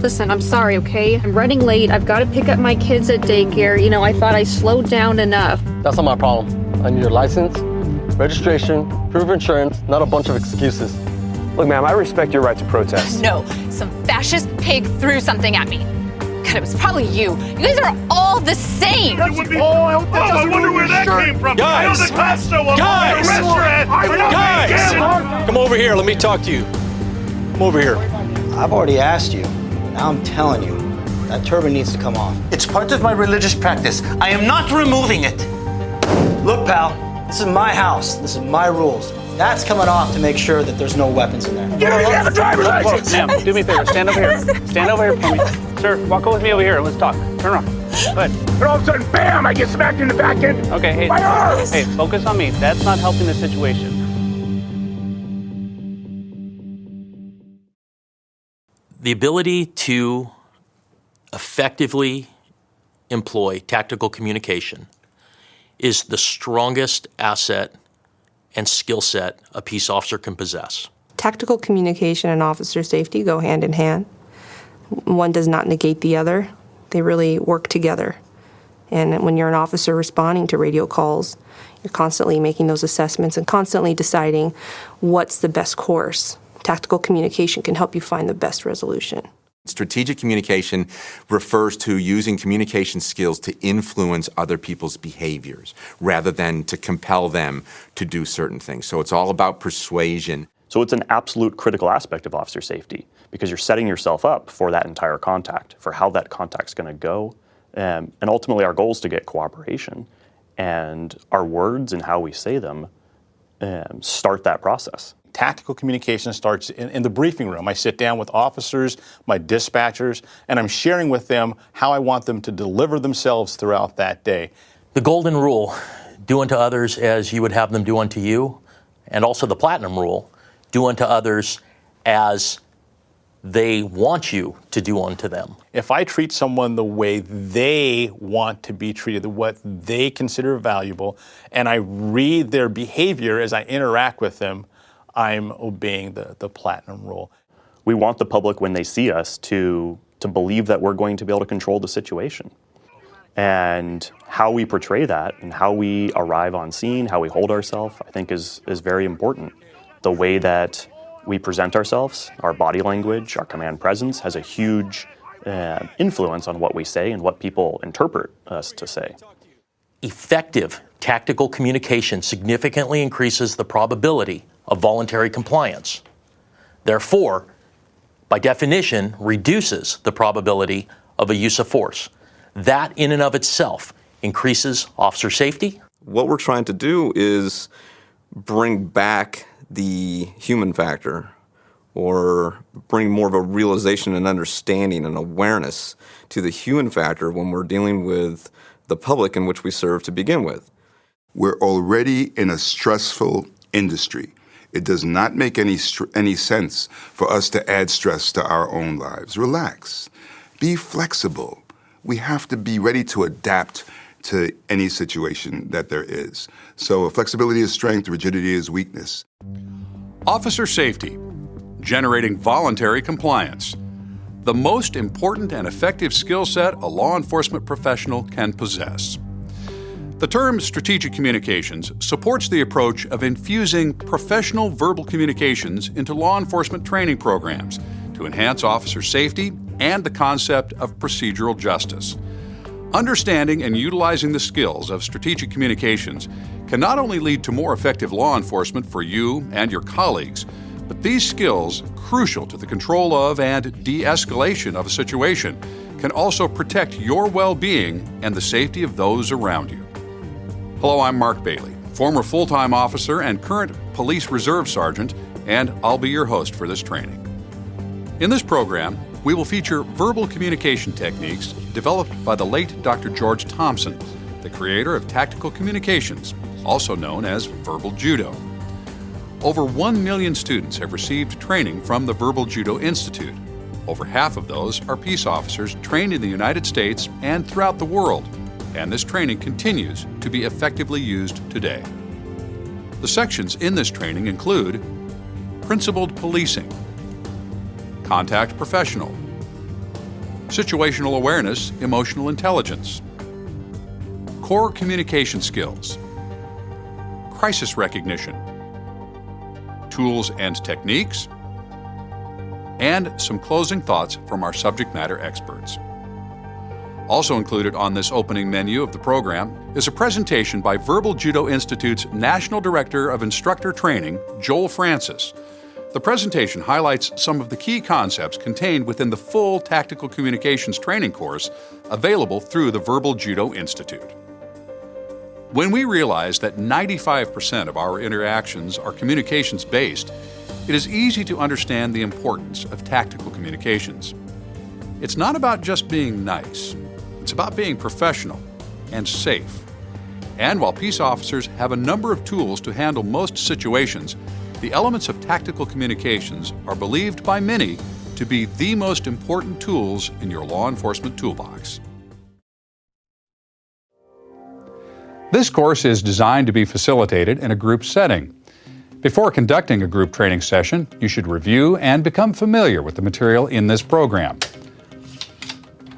Listen, I'm sorry, okay? I'm running late. I've got to pick up my kids at daycare. You know, I thought I slowed down enough. That's not my problem. I need your license, registration, proof of insurance, not a bunch of excuses. Look, ma'am, I respect your right to protest. No, some fascist pig threw something at me. God, it was probably you. You guys are all the same. I wonder where that came from. Guys! I know the cops know I'm Guys! at a restaurant. Guys! Come over here. Let me talk to you. Come over here. I've already asked you. Now I'm telling you, that turban needs to come off. It's part of my religious practice. I am not removing it. Look, pal, this is my house. This is my rules. That's coming off to make sure that there's no weapons in there. You don't even have a driver's license. Ma'am, do me a favor. Stand over here. Stand over here for me. Sir, walk with me over here. Let's talk. Turn around. Go ahead. And all of a sudden, bam, I get smacked in the back end. Okay, hey. My arms! Hey, focus on me. That's not helping the situation. The ability to effectively employ tactical communication is the strongest asset and skill set a peace officer can possess. Tactical communication and officer safety go hand in hand. One does not negate the other. They really work together. And when you're an officer responding to radio calls, you're constantly making those assessments and constantly deciding what's the best course. Tactical communication can help you find the best resolution. Strategic communication refers to using communication skills to influence other people's behaviors rather than to compel them to do certain things. So it's all about persuasion. So it's an absolute critical aspect of officer safety because you're setting yourself up for that entire contact, for how that contact's going to go. And ultimately our goal is to get cooperation, and our words and how we say them start that process. Tactical communication starts in the briefing room. I sit down with officers, my dispatchers, and I'm sharing with them how I want them to deliver themselves throughout that day. The golden rule, do unto others as you would have them do unto you, and also the platinum rule, do unto others as they want you to do unto them. If I treat someone the way they want to be treated, what they consider valuable, and I read their behavior as I interact with them, I'm obeying the platinum rule. We want the public, when they see us, to believe that we're going to be able to control the situation. And how we portray that and how we arrive on scene, how we hold ourselves, I think is very important. The way that we present ourselves, our body language, our command presence has a huge influence on what we say and what people interpret us to say. Effective tactical communication significantly increases the probability of voluntary compliance. Therefore, by definition, reduces the probability of a use of force. That in and of itself increases officer safety. What we're trying to do is bring back the human factor, or bring more of a realization and understanding and awareness to the human factor when we're dealing with the public in which we serve to begin with. We're already in a stressful industry. It does not make any sense for us to add stress to our own lives. Relax. Be flexible. We have to be ready to adapt to any situation that there is. So flexibility is strength, rigidity is weakness. Officer safety, generating voluntary compliance. The most important and effective skill set a law enforcement professional can possess. The term strategic communications supports the approach of infusing professional verbal communications into law enforcement training programs to enhance officer safety and the concept of procedural justice. Understanding and utilizing the skills of strategic communications can not only lead to more effective law enforcement for you and your colleagues, but these skills, crucial to the control of and de-escalation of a situation, can also protect your well-being and the safety of those around you. Hello, I'm Mark Bailey, former full-time officer and current Police Reserve Sergeant, and I'll be your host for this training. In this program, we will feature verbal communication techniques developed by the late Dr. George Thompson, the creator of tactical communications, also known as verbal judo. Over 1 million students have received training from the Verbal Judo Institute. Over half of those are peace officers trained in the United States and throughout the world, and this training continues to be effectively used today. The sections in this training include principled policing, contact professional, situational awareness, emotional intelligence, core communication skills, crisis recognition, tools and techniques, and some closing thoughts from our subject matter experts. Also included on this opening menu of the program is a presentation by Verbal Judo Institute's National Director of Instructor Training, Joel Francis. The presentation highlights some of the key concepts contained within the full Tactical Communications training course available through the Verbal Judo Institute. When we realize that 95% of our interactions are communications-based, it is easy to understand the importance of tactical communications. It's not about just being nice. It's about being professional and safe. And while peace officers have a number of tools to handle most situations, the elements of tactical communications are believed by many to be the most important tools in your law enforcement toolbox. This course is designed to be facilitated in a group setting. Before conducting a group training session, you should review and become familiar with the material in this program.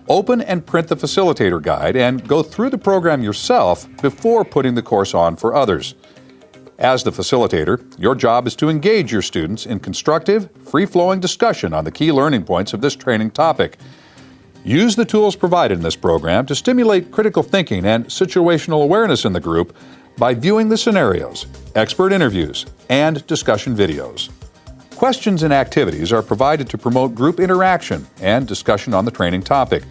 Open and print the Facilitator Guide and go through the program yourself before putting the course on for others. As the facilitator, your job is to engage your students in constructive, free-flowing discussion on the key learning points of this training topic. Use the tools provided in this program to stimulate critical thinking and situational awareness in the group by viewing the scenarios, expert interviews, and discussion videos. Questions and activities are provided to promote group interaction and discussion on the training topic.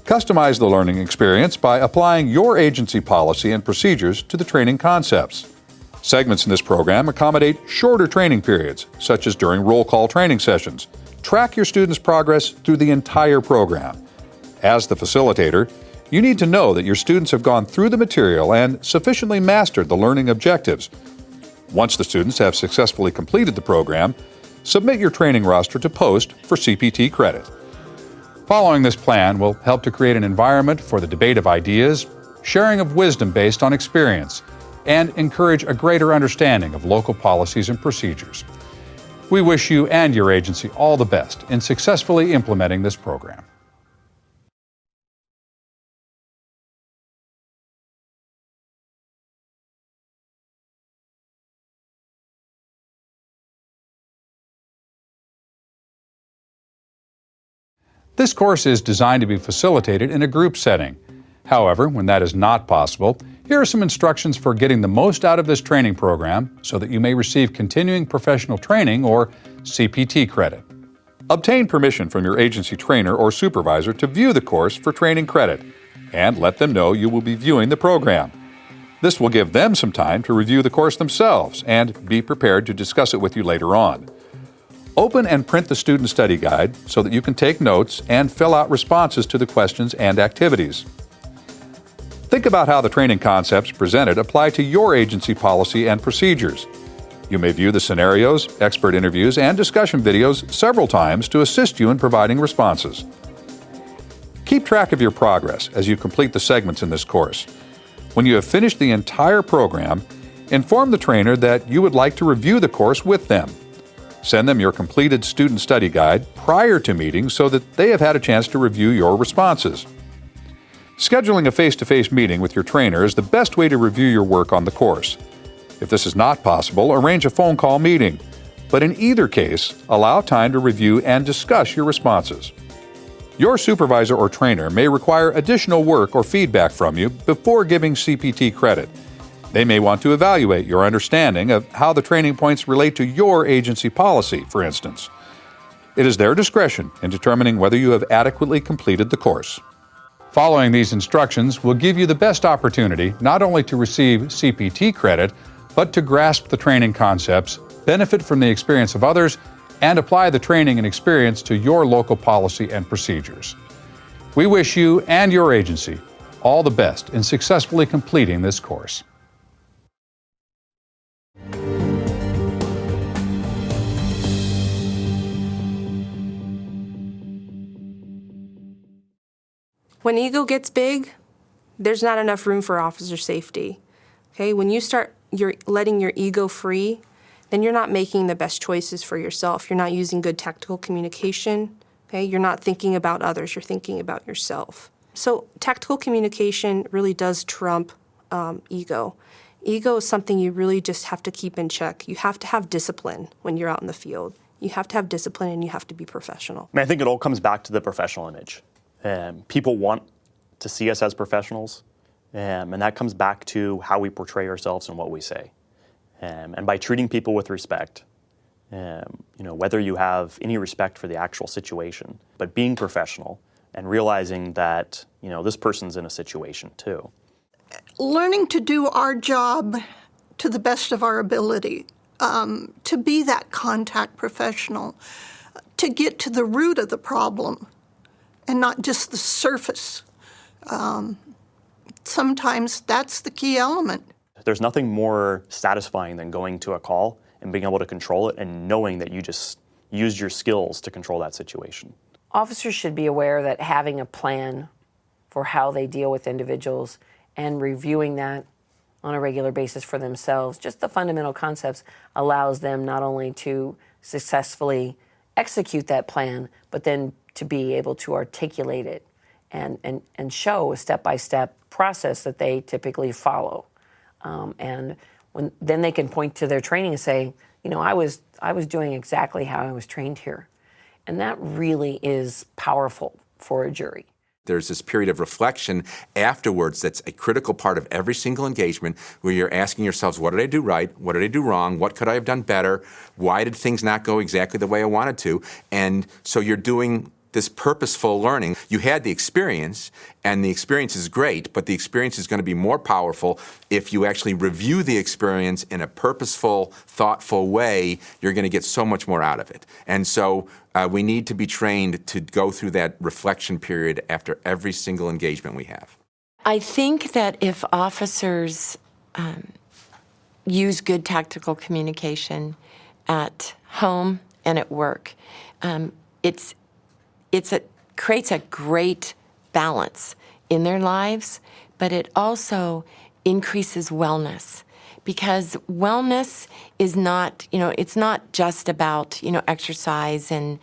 Customize the learning experience by applying your agency policy and procedures to the training concepts. Segments in this program accommodate shorter training periods, such as during roll call training sessions. Track your students' progress through the entire program. As the facilitator, you need to know that your students have gone through the material and sufficiently mastered the learning objectives. Once the students have successfully completed the program, submit your training roster to post for CPT credit. Following this plan will help to create an environment for the debate of ideas, sharing of wisdom based on experience, and encourage a greater understanding of local policies and procedures. We wish you and your agency all the best in successfully implementing this program. This course is designed to be facilitated in a group setting. However, when that is not possible, here are some instructions for getting the most out of this training program so that you may receive continuing professional training or CPT credit. Obtain permission from your agency trainer or supervisor to view the course for training credit, and let them know you will be viewing the program. This will give them some time to review the course themselves and be prepared to discuss it with you later on. Open and print the student study guide so that you can take notes and fill out responses to the questions and activities. Think about how the training concepts presented apply to your agency policy and procedures. You may view the scenarios, expert interviews, and discussion videos several times to assist you in providing responses. Keep track of your progress as you complete the segments in this course. When you have finished the entire program, inform the trainer that you would like to review the course with them. Send them your completed student study guide prior to meetings so that they have had a chance to review your responses. Scheduling a face-to-face meeting with your trainer is the best way to review your work on the course. If this is not possible, arrange a phone call meeting. But in either case, allow time to review and discuss your responses. Your supervisor or trainer may require additional work or feedback from you before giving CPT credit. They may want to evaluate your understanding of how the training points relate to your agency policy, for instance. It is their discretion in determining whether you have adequately completed the course. Following these instructions will give you the best opportunity not only to receive CPT credit, but to grasp the training concepts, benefit from the experience of others, and apply the training and experience to your local policy and procedures. We wish you and your agency all the best in successfully completing this course. When ego gets big, there's not enough room for officer safety. Okay, when you start letting your ego free, then you're not making the best choices for yourself. You're not using good tactical communication. Okay, you're not thinking about others, you're thinking about yourself. So tactical communication really does trump ego. Ego is something you really just have to keep in check. You have to have discipline when you're out in the field. You have to have discipline and you have to be professional. I think it all comes back to the professional image. People want to see us as professionals, and that comes back to how we portray ourselves and what we say. And by treating people with respect, whether you have any respect for the actual situation, but being professional and realizing that, this person's in a situation too. Learning to do our job to the best of our ability, to be that contact professional, to get to the root of the problem and not just the surface. Sometimes that's the key element. There's nothing more satisfying than going to a call and being able to control it and knowing that you just used your skills to control that situation. Officers should be aware that having a plan for how they deal with individuals and reviewing that on a regular basis for themselves, just the fundamental concepts, allows them not only to successfully execute that plan, but then to be able to articulate it and show a step-by-step process that they typically follow. And then they can point to their training and say, I was doing exactly how I was trained here. And that really is powerful for a jury. There's this period of reflection afterwards that's a critical part of every single engagement where you're asking yourselves, what did I do right? What did I do wrong? What could I have done better? Why did things not go exactly the way I wanted to? And so you're doing this purposeful learning. You had the experience, and the experience is great, but the experience is going to be more powerful if you actually review the experience in a purposeful, thoughtful way. You're going to get so much more out of it. And so we need to be trained to go through that reflection period after every single engagement we have. I think that if officers use good tactical communication at home and at work, it creates a great balance in their lives, but it also increases wellness. Because wellness is not, it's not just about, exercise and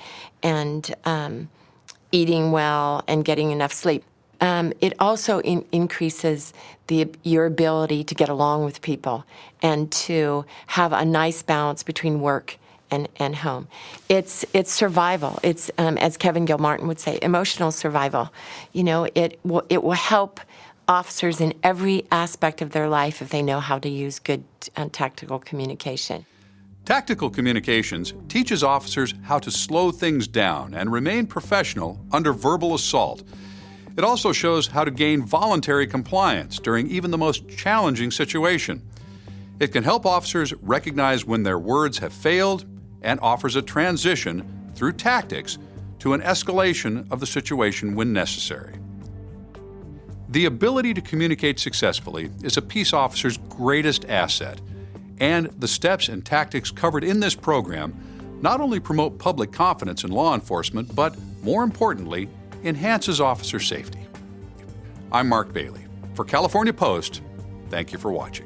eating well and getting enough sleep. It also increases your ability to get along with people and to have a nice balance between work and home. It's survival. It's, as Kevin Gilmartin would say, emotional survival. It will help officers in every aspect of their life if they know how to use good tactical communication. Tactical communications teaches officers how to slow things down and remain professional under verbal assault. It also shows how to gain voluntary compliance during even the most challenging situation. It can help officers recognize when their words have failed and offers a transition through tactics to an escalation of the situation when necessary. The ability to communicate successfully is a peace officer's greatest asset, and the steps and tactics covered in this program not only promote public confidence in law enforcement, but more importantly, enhances officer safety. I'm Mark Bailey. For California Post, thank you for watching.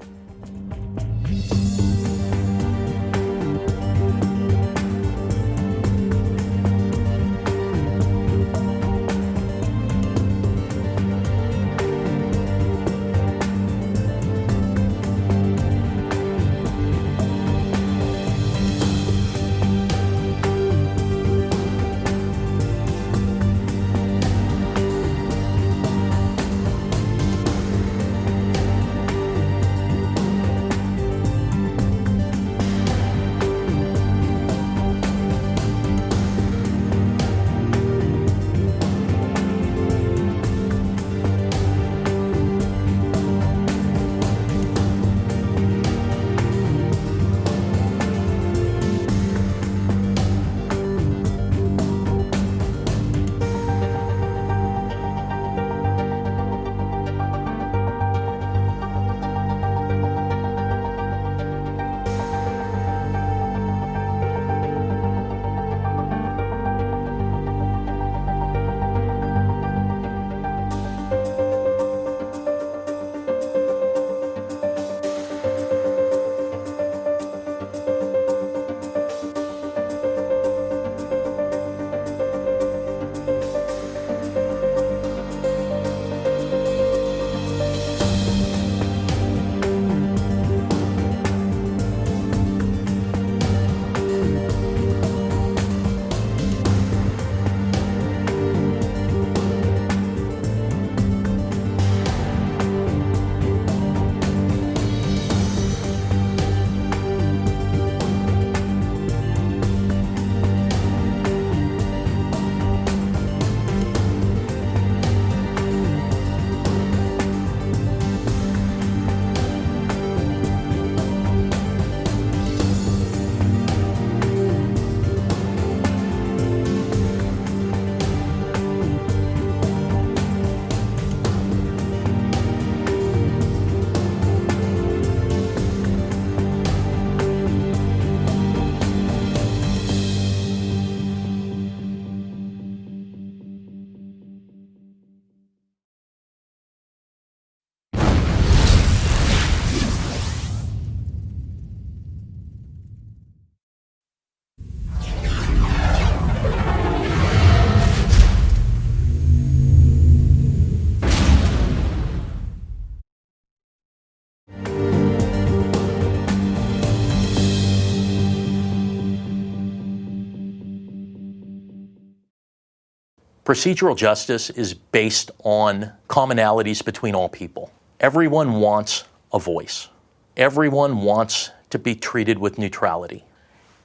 Procedural justice is based on commonalities between all people. Everyone wants a voice. Everyone wants to be treated with neutrality.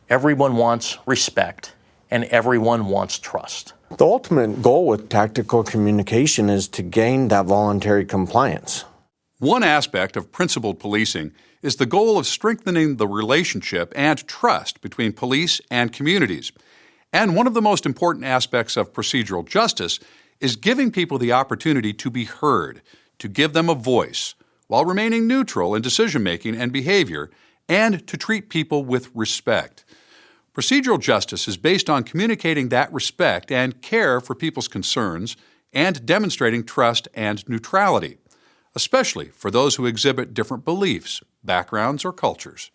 Everyone wants respect, and everyone wants trust. The ultimate goal with tactical communication is to gain that voluntary compliance. One aspect of principled policing is the goal of strengthening the relationship and trust between police and communities. And one of the most important aspects of procedural justice is giving people the opportunity to be heard, to give them a voice, while remaining neutral in decision-making and behavior, and to treat people with respect. Procedural justice is based on communicating that respect and care for people's concerns and demonstrating trust and neutrality, especially for those who exhibit different beliefs, backgrounds, or cultures.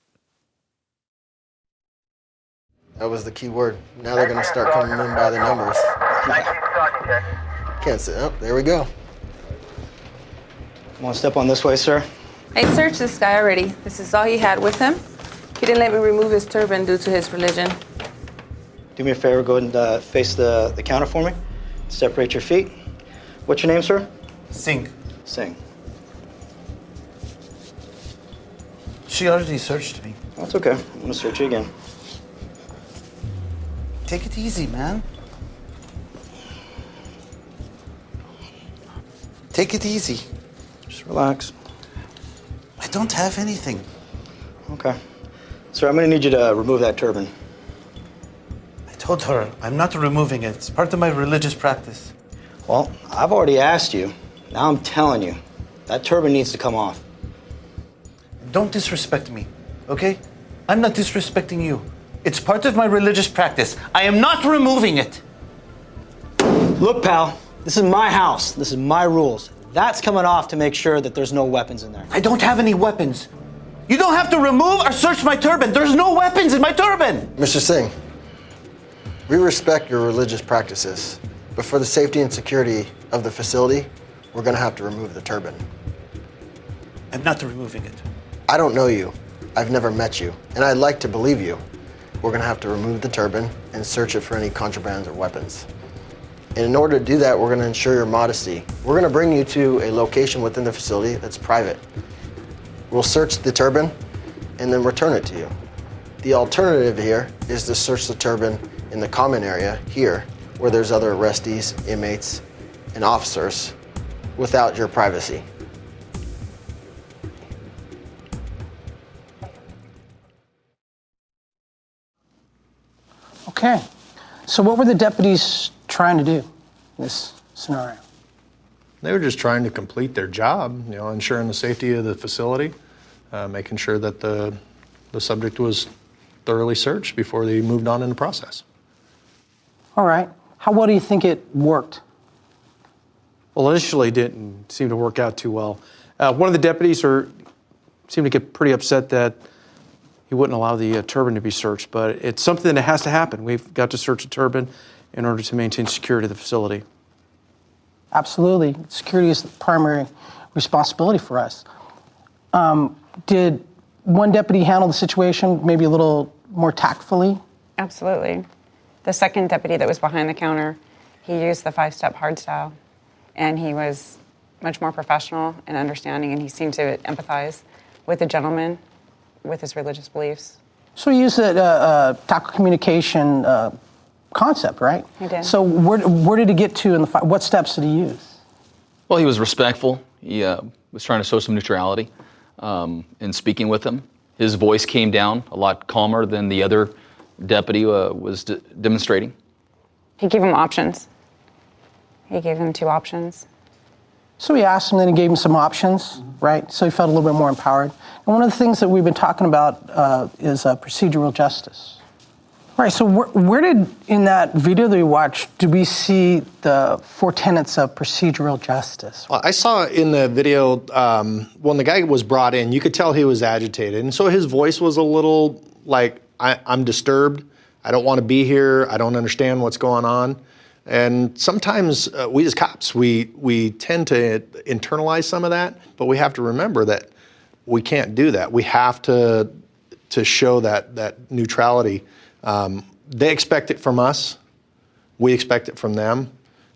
That was the key word. Now they're going to start coming in by the numbers. Can't sit up. There we go. Come on, step on this way, sir. I searched this guy already. This is all he had with him. He didn't let me remove his turban due to his religion. Do me a favor, go ahead and face the counter for me. Separate your feet. What's your name, sir? Singh. Singh. She already searched me. That's okay. I'm gonna search you again. Take it easy, man. Take it easy. Just relax. I don't have anything. Okay. Sir, I'm gonna need you to remove that turban. I told her I'm not removing it. It's part of my religious practice. Well, I've already asked you. Now I'm telling you. That turban needs to come off. Don't disrespect me, okay? I'm not disrespecting you. It's part of my religious practice. I am not removing it. Look, pal, this is my house. This is my rules. That's coming off to make sure that there's no weapons in there. I don't have any weapons. You don't have to remove or search my turban. There's no weapons in my turban. Mr. Singh, we respect your religious practices, but for the safety and security of the facility, we're going to have to remove the turban. I'm not removing it. I don't know you. I've never met you, and I'd like to believe you. We're going to have to remove the turban and search it for any contrabands or weapons. And in order to do that, we're going to ensure your modesty. We're going to bring you to a location within the facility that's private. We'll search the turban and then return it to you. The alternative here is to search the turban in the common area here, where there's other arrestees, inmates, and officers, without your privacy. Okay. So what were the deputies trying to do in this scenario? They were just trying to complete their job, you know, ensuring the safety of the facility, making sure that the subject was thoroughly searched before they moved on in the process. All right. How well do you think it worked? Well, initially it didn't seem to work out too well. One of the deputies seemed to get pretty upset that he wouldn't allow the turban to be searched, but it's something that has to happen. We've got to search a turban in order to maintain security of the facility. Absolutely. Security is the primary responsibility for us. Did one deputy handle the situation maybe a little more tactfully? Absolutely. The second deputy that was behind the counter, he used the 5-step Hardstyle, and he was much more professional and understanding, and he seemed to empathize with the gentleman with his religious beliefs. So you used a tactical communication concept, right? He did. So where did he get to in the fight? What steps did he use? Well, he was respectful. He was trying to show some neutrality in speaking with him. His voice came down a lot calmer than the other deputy was demonstrating. He gave him options. He gave him 2 options. So he asked him, then he gave him some options, right? So he felt a little bit more empowered. And one of the things that we've been talking about is procedural justice. Right, so where did, in that video that we watched, do we see the 4 tenets of procedural justice? Well, I saw in the video, when the guy was brought in, you could tell he was agitated. And so his voice was a little like, I'm disturbed. I don't want to be here. I don't understand what's going on. And sometimes we as cops, we tend to internalize some of that, but we have to remember that we can't do that. We have to show that neutrality. They expect it from us. We expect it from them.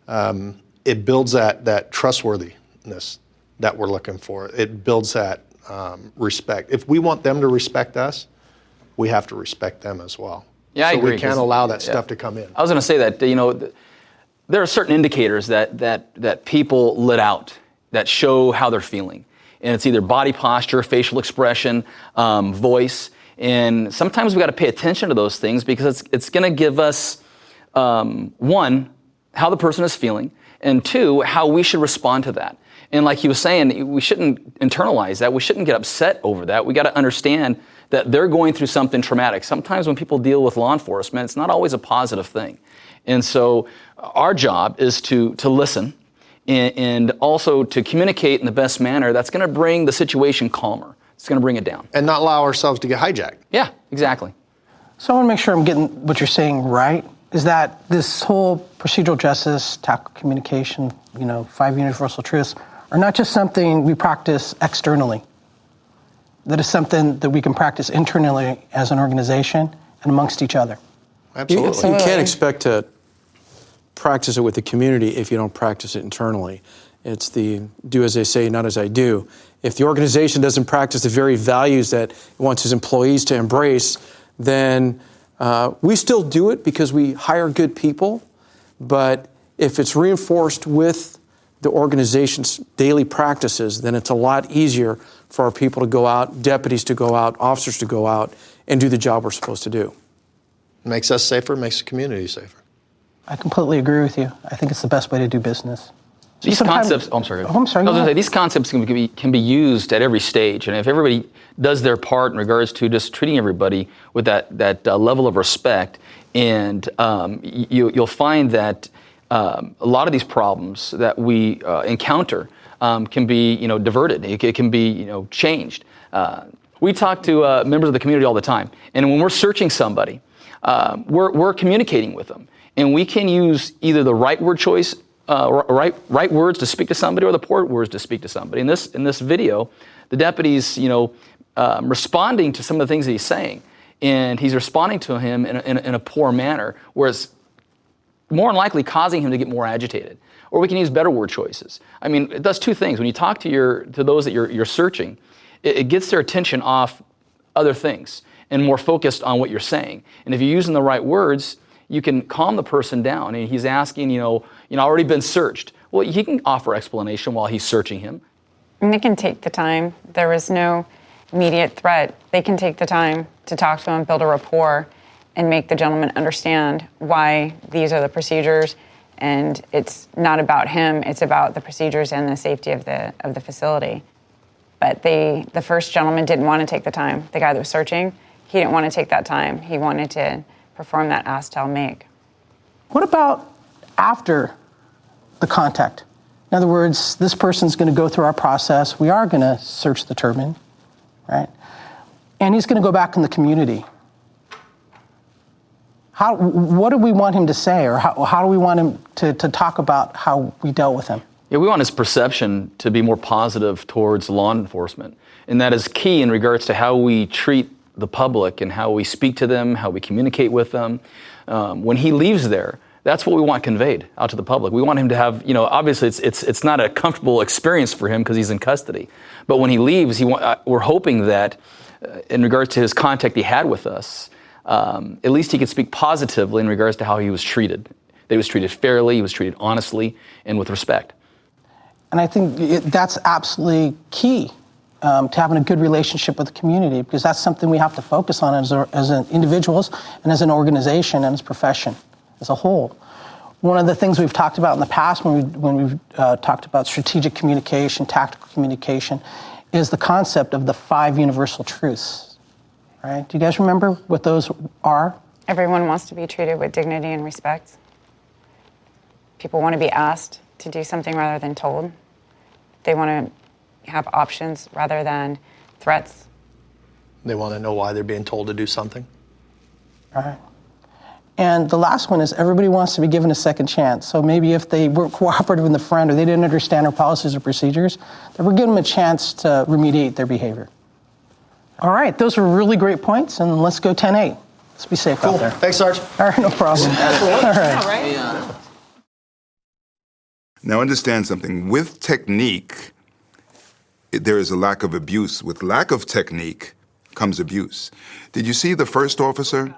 it builds that trustworthiness that we're looking for. It builds that respect. If we want them to respect us, we have to respect them as well. Yeah, I so agree. we can't allow that stuff to come in. I was going to say that, there are certain indicators that people let out that show how they're feeling. And it's either body posture, facial expression, voice. And sometimes we got to pay attention to those things because it's going to give us, one, how the person is feeling, and two, how we should respond to that. And like he was saying, we shouldn't internalize that. We shouldn't get upset over that. We got to understand that they're going through something traumatic. Sometimes when people deal with law enforcement, it's not always a positive thing. And so our job is to listen and also to communicate in the best manner that's going to bring the situation calmer. It's going to bring it down. And not allow ourselves to get hijacked. Yeah, exactly. So I want to make sure I'm getting what you're saying right, is that this whole procedural justice, tactical communication, 5 universal truths, are not just something we practice externally. That is something that we can practice internally as an organization and amongst each other. Absolutely. You can't expect to practice it with the community if you don't practice it internally. It's the do as I say, not as I do. If the organization doesn't practice the very values that it wants its employees to embrace, then we still do it because we hire good people. But if it's reinforced with the organization's daily practices, then it's a lot easier for our people to go out, deputies to go out, officers to go out, and do the job we're supposed to do. Makes us safer, makes the community safer. I completely agree with you. I think it's the best way to do business. These concepts, I'm sorry. Oh, I'm sorry. I was going to say, these concepts can be used at every stage. And if everybody does their part in regards to just treating everybody with that level of respect, and you'll find that a lot of these problems that we encounter can be, diverted. It can be, changed. We talk to members of the community all the time, and when we're searching somebody, we're communicating with them, and we can use either the right word choice, right words to speak to somebody, or the poor words to speak to somebody. In this video, the deputy's, responding to some of the things that he's saying, and he's responding to him in a poor manner, whereas more than likely causing him to get more agitated. Or we can use better word choices. I mean, it does two things. When you talk to those that you're searching, it gets their attention off other things and more focused on what you're saying. And if you're using the right words, you can calm the person down. And he's asking, already been searched. Well, he can offer explanation while he's searching him. And they can take the time. There was no immediate threat. They can take the time to talk to him, build a rapport, and make the gentleman understand why these are the procedures. And it's not about him, it's about the procedures and the safety of the facility. But the first gentleman didn't want to take the time. The guy that was searching, he didn't want to take that time. He wanted to perform that Hardstyle make. What about after the contact? In other words, this person's going to go through our process. We are going to search the turban, right? And he's going to go back in the community. What do we want him to say, or how do we want him to talk about how we dealt with him? Yeah, we want his perception to be more positive towards law enforcement. And that is key in regards to how we treat the public and how we speak to them, how we communicate with them. When he leaves there, that's what we want conveyed out to the public. We want him to have, obviously it's not a comfortable experience for him because he's in custody. But when he leaves, we're hoping that in regards to his contact he had with us, at least he could speak positively in regards to how he was treated. That he was treated fairly, he was treated honestly, and with respect. And I think that's absolutely key to having a good relationship with the community, because that's something we have to focus on as individuals and as an organization and as a profession as a whole. One of the things we've talked about in the past when we've talked about strategic communication, tactical communication, is the concept of the 5 universal truths. Right? Do you guys remember what those are? Everyone wants to be treated with dignity and respect. People want to be asked to do something rather than told. They want to have options rather than threats. They want to know why they're being told to do something. All right. And the last one is everybody wants to be given a second chance. So maybe if they weren't cooperative in the front or they didn't understand our policies or procedures, then we're giving them a chance to remediate their behavior. All right, those were really great points, and let's go 10-8. Let's be safe out there. Thanks, Sarge. All right, no problem. All right. All right. Now understand something. With technique, there is a lack of abuse. With lack of technique comes abuse. Did you see the first officer?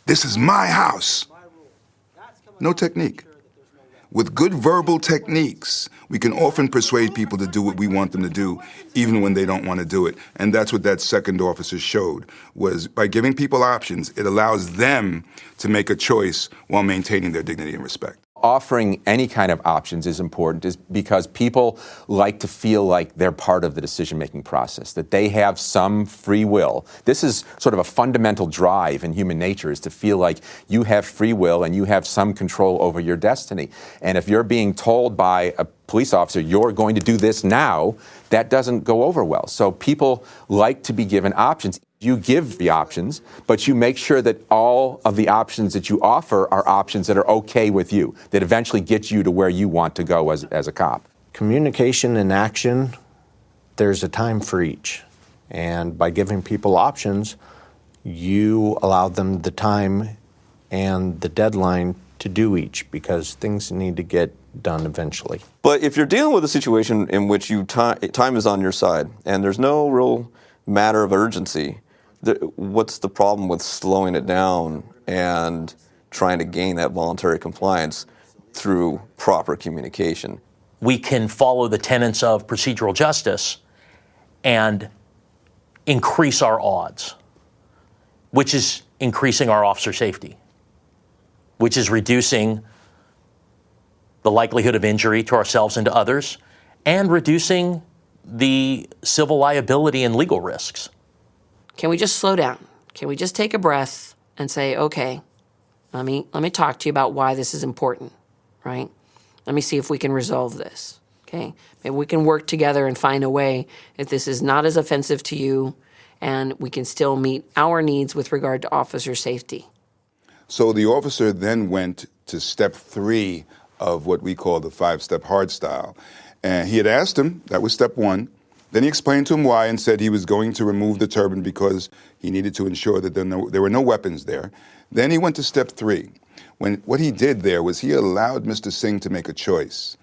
This is my house. No technique. With good verbal techniques, we can often persuade people to do what we want them to do, even when they don't want to do it. And that's what that second officer showed, was by giving people options, it allows them to make a choice while maintaining their dignity and respect. Offering any kind of options is important is because people like to feel like they're part of the decision-making process, that they have some free will. This is sort of a fundamental drive in human nature, is to feel like you have free will and you have some control over your destiny. And if you're being told by a police officer, you're going to do this now, that doesn't go over well. So people like to be given options. You give the options, but you make sure that all of the options that you offer are options that are okay with you, that eventually get you to where you want to go as a cop. Communication and action, there's a time for each. And by giving people options, you allow them the time and the deadline to do each, because things need to get done eventually. But if you're dealing with a situation in which time is on your side and there's no real matter of urgency, what's the problem with slowing it down and trying to gain that voluntary compliance through proper communication? We can follow the tenets of procedural justice and increase our odds, which is increasing our officer safety, which is reducing the likelihood of injury to ourselves and to others, and reducing the civil liability and legal risks. Can we just slow down? Can we just take a breath and say, okay, let me talk to you about why this is important, right? Let me see if we can resolve this, okay? Maybe we can work together and find a way that this is not as offensive to you and we can still meet our needs with regard to officer safety. So the officer then went to step 3 of what we call the 5-step Hardstyle. And he had asked him, that was step 1. Then he explained to him why and said he was going to remove the turban because he needed to ensure that there were no weapons there. Then he went to step 3. What he did there was he allowed Mr. Singh to make a choice.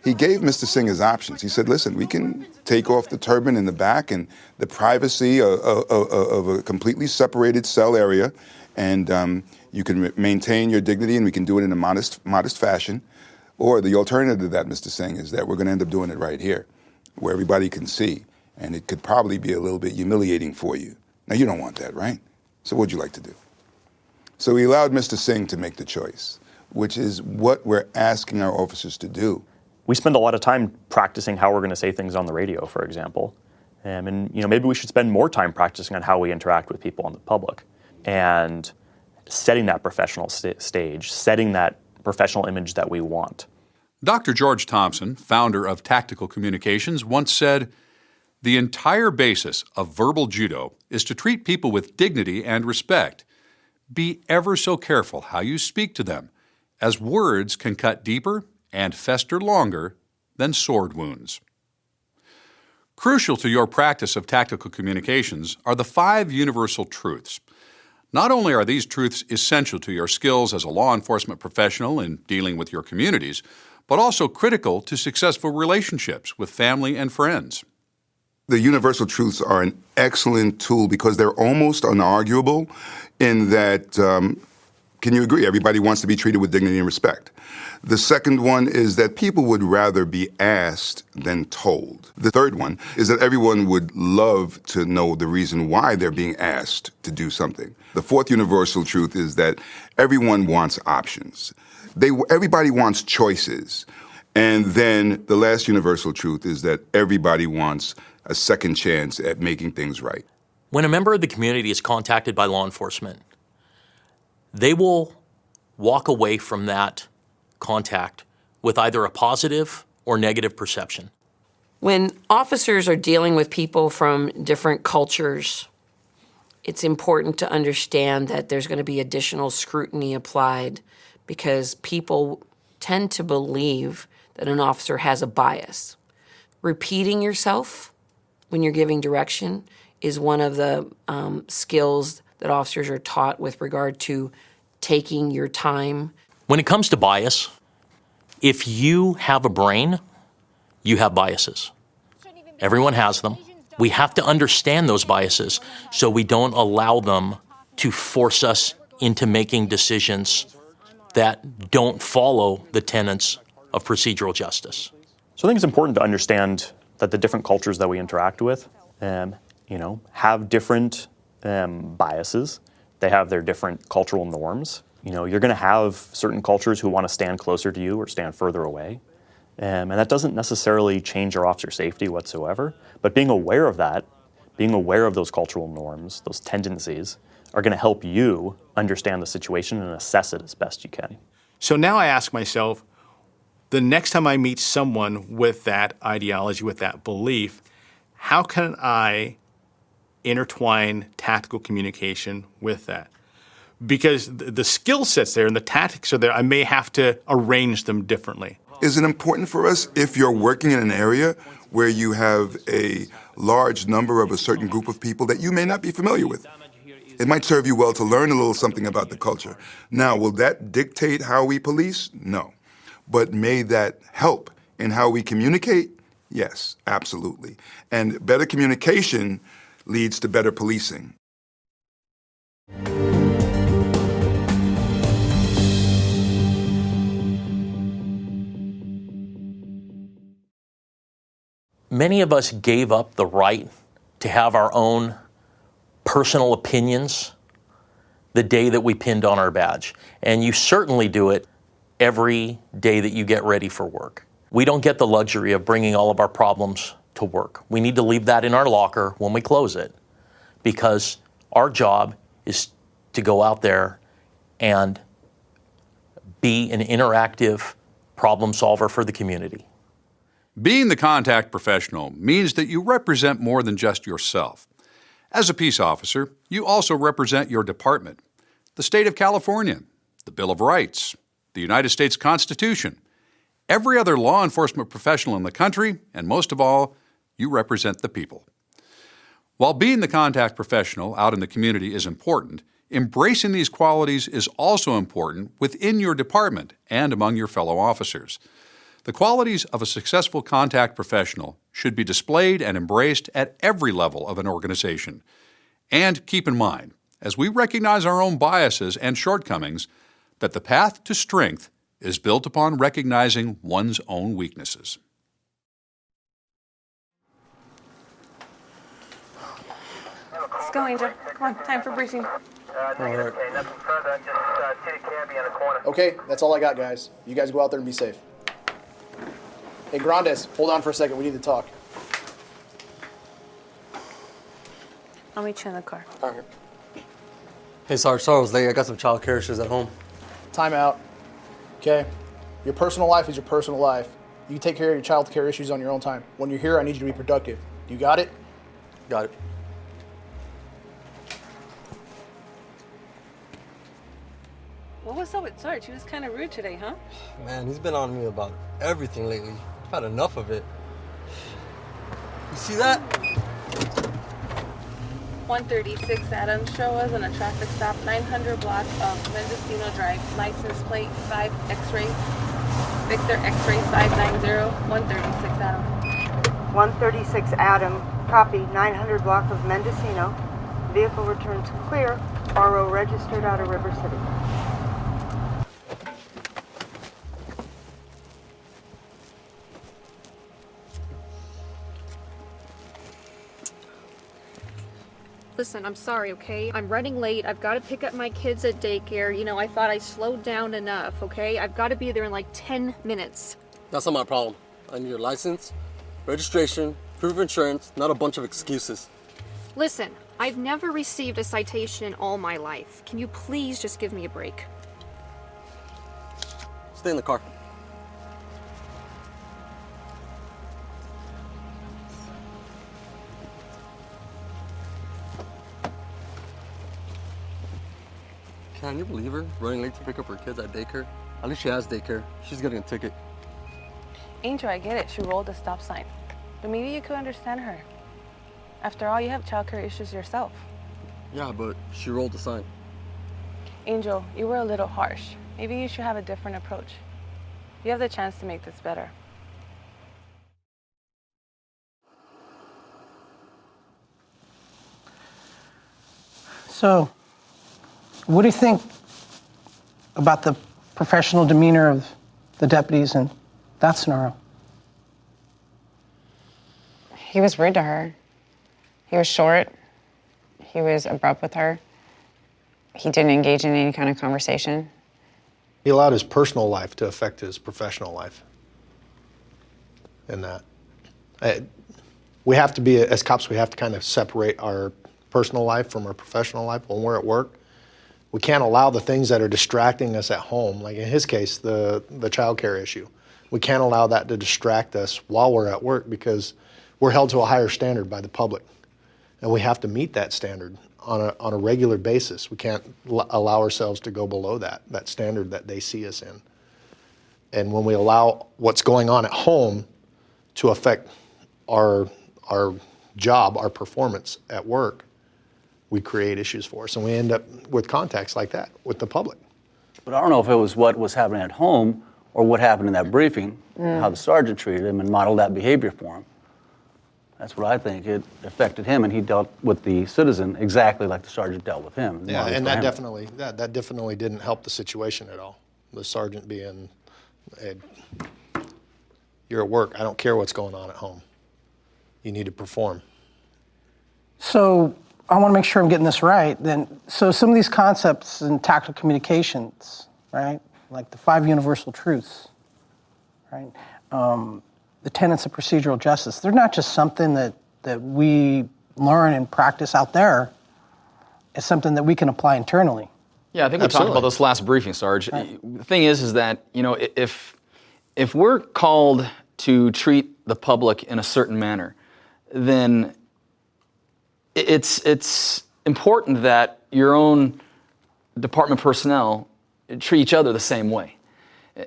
He gave Mr. Singh his options. He said, listen, we can take off the turban in the back and the privacy of a completely separated cell area, and you can maintain your dignity, and we can do it in a modest fashion. Or the alternative to that, Mr. Singh, is that we're going to end up doing it right here, where everybody can see, and it could probably be a little bit humiliating for you. Now, you don't want that, right? So what'd you like to do? So we allowed Mr. Singh to make the choice, which is what we're asking our officers to do. We spend a lot of time practicing how we're going to say things on the radio, for example. And maybe we should spend more time practicing on how we interact with people in the public and setting that professional stage, setting that professional image that we want. Dr. George Thompson, founder of Tactical Communications, once said, "The entire basis of verbal judo is to treat people with dignity and respect. Be ever so careful how you speak to them, as words can cut deeper and fester longer than sword wounds." Crucial to your practice of tactical communications are the 5 universal truths. Not only are these truths essential to your skills as a law enforcement professional in dealing with your communities, but also critical to successful relationships with family and friends. The universal truths are an excellent tool because they're almost unarguable in that, can you agree, everybody wants to be treated with dignity and respect. The second one is that people would rather be asked than told. The third one is that everyone would love to know the reason why they're being asked to do something. The fourth universal truth is that everyone wants options. Everybody wants choices. And then the last universal truth is that everybody wants a second chance at making things right. When a member of the community is contacted by law enforcement, they will walk away from that contact with either a positive or negative perception. When officers are dealing with people from different cultures, it's important to understand that there's going to be additional scrutiny applied because people tend to believe that an officer has a bias. Repeating yourself when you're giving direction is one of the skills that officers are taught with regard to taking your time. When it comes to bias, If you have a brain, you have biases. Everyone has them. We have to understand those biases so we don't allow them to force us into making decisions that don't follow the tenets of procedural justice. So I think it's important to understand that the different cultures that we interact with, have different biases. They have their different cultural norms. You're going to have certain cultures who want to stand closer to you or stand further away. And that doesn't necessarily change your officer safety whatsoever. But being aware of that, being aware of those cultural norms, those tendencies, are going to help you understand the situation and assess it as best you can. So now I ask myself, the next time I meet someone with that ideology, with that belief, how can I intertwine tactical communication with that? Because the skill set's there and the tactics are there, I may have to arrange them differently. Is it important for us if you're working in an area where you have a large number of a certain group of people that you may not be familiar with? It might serve you well to learn a little something about the culture. Now, will that dictate how we police? No. But may that help in how we communicate? Yes, absolutely. And better communication leads to better policing. Many of us gave up the right to have our own personal opinions the day that we pinned on our badge. And you certainly do it every day that you get ready for work. We don't get the luxury of bringing all of our problems to work. We need to leave that in our locker when we close it, because our job is to go out there and be an interactive problem solver for the community. Being the contact professional means that you represent more than just yourself. As a peace officer, you also represent your department, the state of California, the Bill of Rights, the United States Constitution, every other law enforcement professional in the country, and most of all, you represent the people. While being the contact professional out in the community is important, embracing these qualities is also important within your department and among your fellow officers. The qualities of a successful contact professional should be displayed and embraced at every level of an organization. And keep in mind, as we recognize our own biases and shortcomings, that the path to strength is built upon recognizing one's own weaknesses. Let's go, Angel. Come on, time for briefing. All right. Okay, that's all I got, guys. You guys go out there and be safe. Hey, Grandes, hold on for a second. We need to talk. I'll meet you in the car. All right. Hey, sorry I was late. I got some child care issues at home. Time out. Okay? Your personal life is your personal life. You can take care of your child care issues on your own time. When you're here, I need you to be productive. You got it? Got it. What was up with Sarge? He was kind of rude today, huh? Man, he's been on me about everything lately. I've had enough of it. You see that? 136 Adams, show us on a traffic stop, 900 block of Mendocino Drive, license plate 5 X-ray, Victor X-ray 590, 136 Adam. 136 Adam, copy, 900 block of Mendocino. Vehicle returns clear, RO registered out of River City. Listen, I'm sorry, okay? I'm running late. I've got to pick up my kids at daycare. You know, I thought I slowed down enough, okay? I've got to be there in like 10 minutes. That's not my problem. I need your license, registration, proof of insurance, not a bunch of excuses. Listen, I've never received a citation in all my life. Can you please just give me a break? Stay in the car. Can you believe her? Running late to pick up her kids at daycare? At least she has daycare. She's getting a ticket. Angel, I get it. She rolled a stop sign. But maybe you could understand her. After all, you have childcare issues yourself. Yeah, but she rolled the sign. Angel, you were a little harsh. Maybe you should have a different approach. You have the chance to make this better. So, what do you think about the professional demeanor of the deputies in that scenario? He was rude to her. He was short. He was abrupt with her. He didn't engage in any kind of conversation. He allowed his personal life to affect his professional life. In that. We have to be, as cops, we have to kind of separate our personal life from our professional life when we're at work. We can't allow the things that are distracting us at home, like in his case, the child care issue. We can't allow that to distract us while we're at work because we're held to a higher standard by the public. And we have to meet that standard on a regular basis. We can't allow ourselves to go below that standard that they see us in. And when we allow what's going on at home to affect our job, our performance at work, we create issues for us. And we end up with contacts like that with the public. But I don't know if it was what was happening at home or what happened in that briefing, how the sergeant treated him and modeled that behavior for him. That's what I think. It affected him, and he dealt with the citizen exactly like the sergeant dealt with him. Yeah, and that definitely didn't help the situation at all. The sergeant being, you're at work, I don't care what's going on at home. You need to perform. So I want to make sure I'm getting this right. Then, so some of these concepts in tactical communications, right, like the 5 universal truths, right, the tenets of procedural justice, they're not just something that we learn and practice out there. It's something that we can apply internally. Yeah, I think we talked about this last briefing, Sarge. Right. The thing is that, you know, if we're called to treat the public in a certain manner, then it's important that your own department personnel treat each other the same way.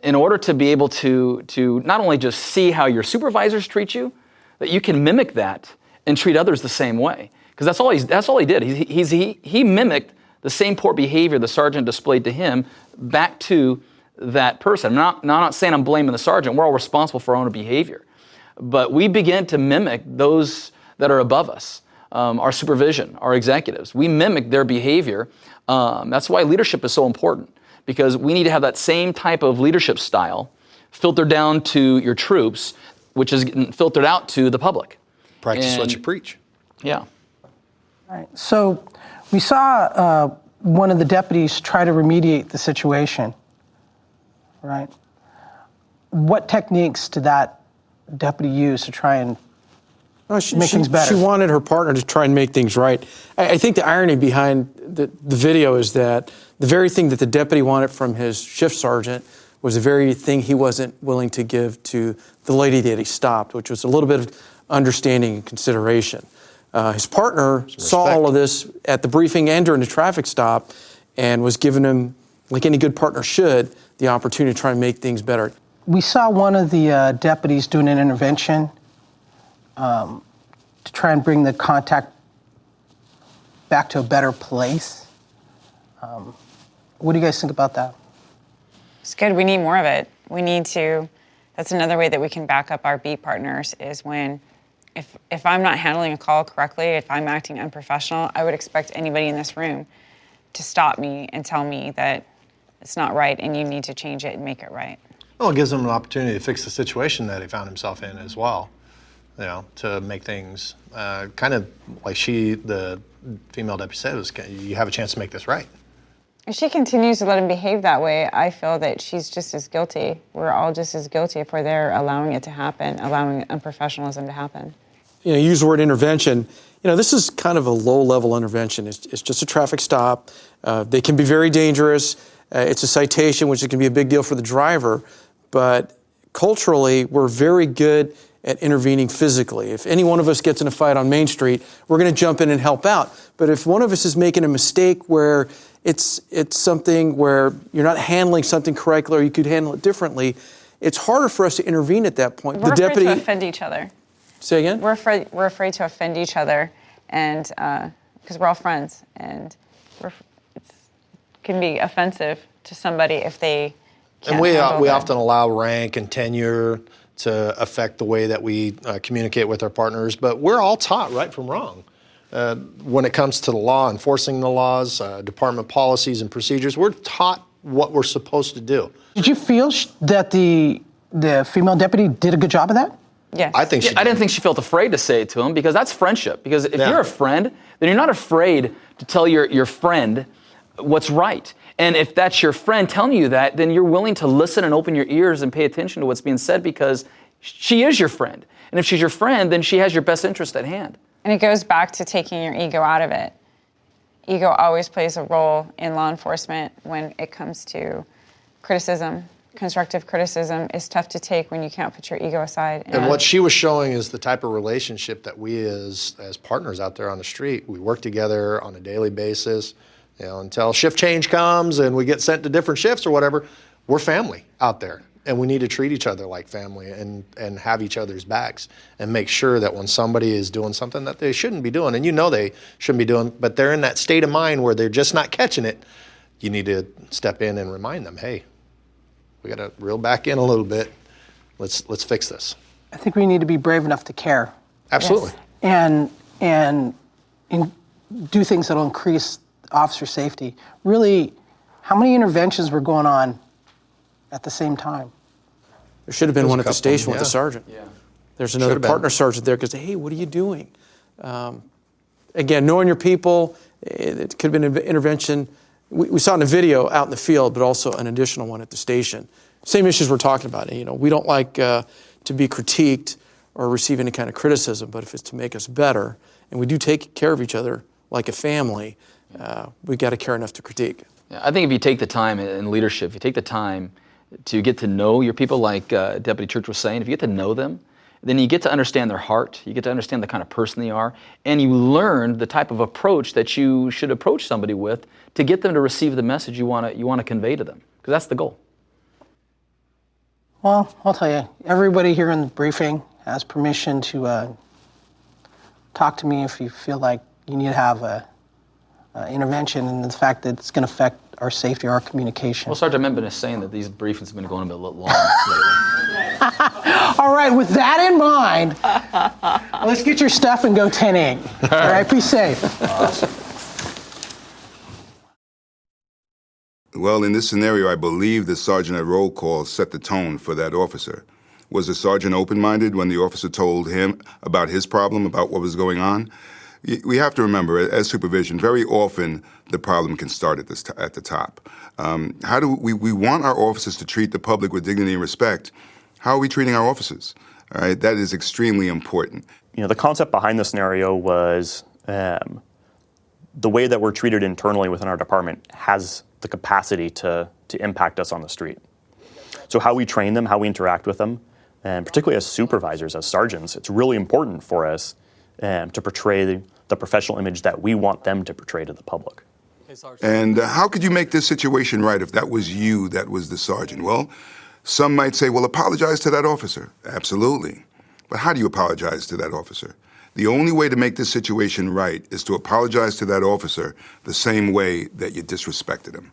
In order to be able to not only just see how your supervisors treat you, that you can mimic that and treat others the same way. Because that's all he did. He mimicked the same poor behavior the sergeant displayed to him back to that person. I'm not saying I'm blaming the sergeant. We're all responsible for our own behavior. But we begin to mimic those that are above us, our supervision, our executives. We mimic their behavior. That's why leadership is so important, because we need to have that same type of leadership style filtered down to your troops, which is getting filtered out to the public. Practice what you preach. Yeah. All right. So we saw one of the deputies try to remediate the situation, right? What techniques did that deputy use to try and make things better? She wanted her partner to try and make things right. I think the irony behind the video is that the very thing that the deputy wanted from his shift sergeant was the very thing he wasn't willing to give to the lady that he stopped, which was a little bit of understanding and consideration. His partner saw all of this at the briefing and during the traffic stop and was giving him, like any good partner should, the opportunity to try and make things better. We saw one of the deputies doing an intervention to try and bring the contact back to a better place. What do you guys think about that? It's good. We need more of it. We need to, that's another way that we can back up our beat partners is when, if I'm not handling a call correctly, if I'm acting unprofessional, I would expect anybody in this room to stop me and tell me that it's not right and you need to change it and make it right. Well, it gives him an opportunity to fix the situation that he found himself in as well, you know, to make things kind of like the female deputy said, was you have a chance to make this right. If she continues to let him behave that way, I feel that she's just as guilty. We're all just as guilty if we're there allowing it to happen, allowing unprofessionalism to happen. You know, you use the word intervention. You know, this is kind of a low-level intervention. It's just a traffic stop. They can be very dangerous. It's a citation, which can be a big deal for the driver. But culturally, we're very good at intervening physically. If any one of us gets in a fight on Main Street, we're going to jump in and help out. But if one of us is making a mistake where it's something where you're not handling something correctly or you could handle it differently, it's harder for us to intervene at that point. We're afraid to offend each other. Say again? We're afraid to offend each other, and because we're all friends, and it can be offensive to somebody if they And we often allow rank and tenure to affect the way that we communicate with our partners, but we're all taught right from wrong. When it comes to the law, enforcing the laws, department policies and procedures, we're taught what we're supposed to do. Did you feel that the female deputy did a good job of that? Yeah. I think she did. I didn't think she felt afraid to say it to him because that's friendship. Because if you're a friend, then you're not afraid to tell your friend what's right. And if that's your friend telling you that, then you're willing to listen and open your ears and pay attention to what's being said because she is your friend. And if she's your friend, then she has your best interest at hand. And it goes back to taking your ego out of it. Ego always plays a role in law enforcement when it comes to criticism. Constructive criticism is tough to take when you can't put your ego aside. And what she was showing is the type of relationship that we as partners out there on the street, we work together on a daily basis, until shift change comes and we get sent to different shifts or whatever, we're family out there. And we need to treat each other like family and have each other's backs and make sure that when somebody is doing something that they shouldn't be doing, and they shouldn't be doing, but they're in that state of mind where they're just not catching it, you need to step in and remind them, hey, we got to reel back in a little bit. Let's fix this. I think we need to be brave enough to care. Absolutely. Yes. And do things that'll increase officer safety. Really, how many interventions were going on at the same time? There should have been one at the station with the sergeant. Yeah. There's another partner sergeant there because, hey, what are you doing? Again, knowing your people, it could have been an intervention. We saw it in a video out in the field, but also an additional one at the station. Same issues we're talking about. We don't like to be critiqued or receive any kind of criticism, but if it's to make us better, and we do take care of each other like a family, we got to care enough to critique. Yeah, I think if you take the time in leadership, if you take the time to get to know your people, like Deputy Church was saying, if you get to know them, then you get to understand their heart, you get to understand the kind of person they are, and you learn the type of approach that you should approach somebody with to get them to receive the message you want to convey to them, because that's the goal. Well, I'll tell you, everybody here in the briefing has permission to talk to me if you feel like you need to have a intervention, and the fact that it's going to affect our safety, our communication. Well, Sergeant Membin is saying that these briefings have been going a bit long lately. All right, with that in mind, let's get your stuff and go 10-8. All right, be safe. Well, in this scenario, I believe the sergeant at roll call set the tone for that officer. Was the sergeant open-minded when the officer told him about his problem, about what was going on? We have to remember, as supervision, very often the problem can start at the top. How do we want our officers to treat the public with dignity and respect? How are we treating our officers? All right, that is extremely important. The concept behind the scenario was the way that we're treated internally within our department has the capacity to impact us on the street. So how we train them, how we interact with them, and particularly as supervisors, as sergeants, it's really important for us to portray the professional image that we want them to portray to the public. And how could you make this situation right if that was you that was the sergeant? Well, some might say, well, apologize to that officer. Absolutely. But how do you apologize to that officer? The only way to make this situation right is to apologize to that officer the same way that you disrespected him.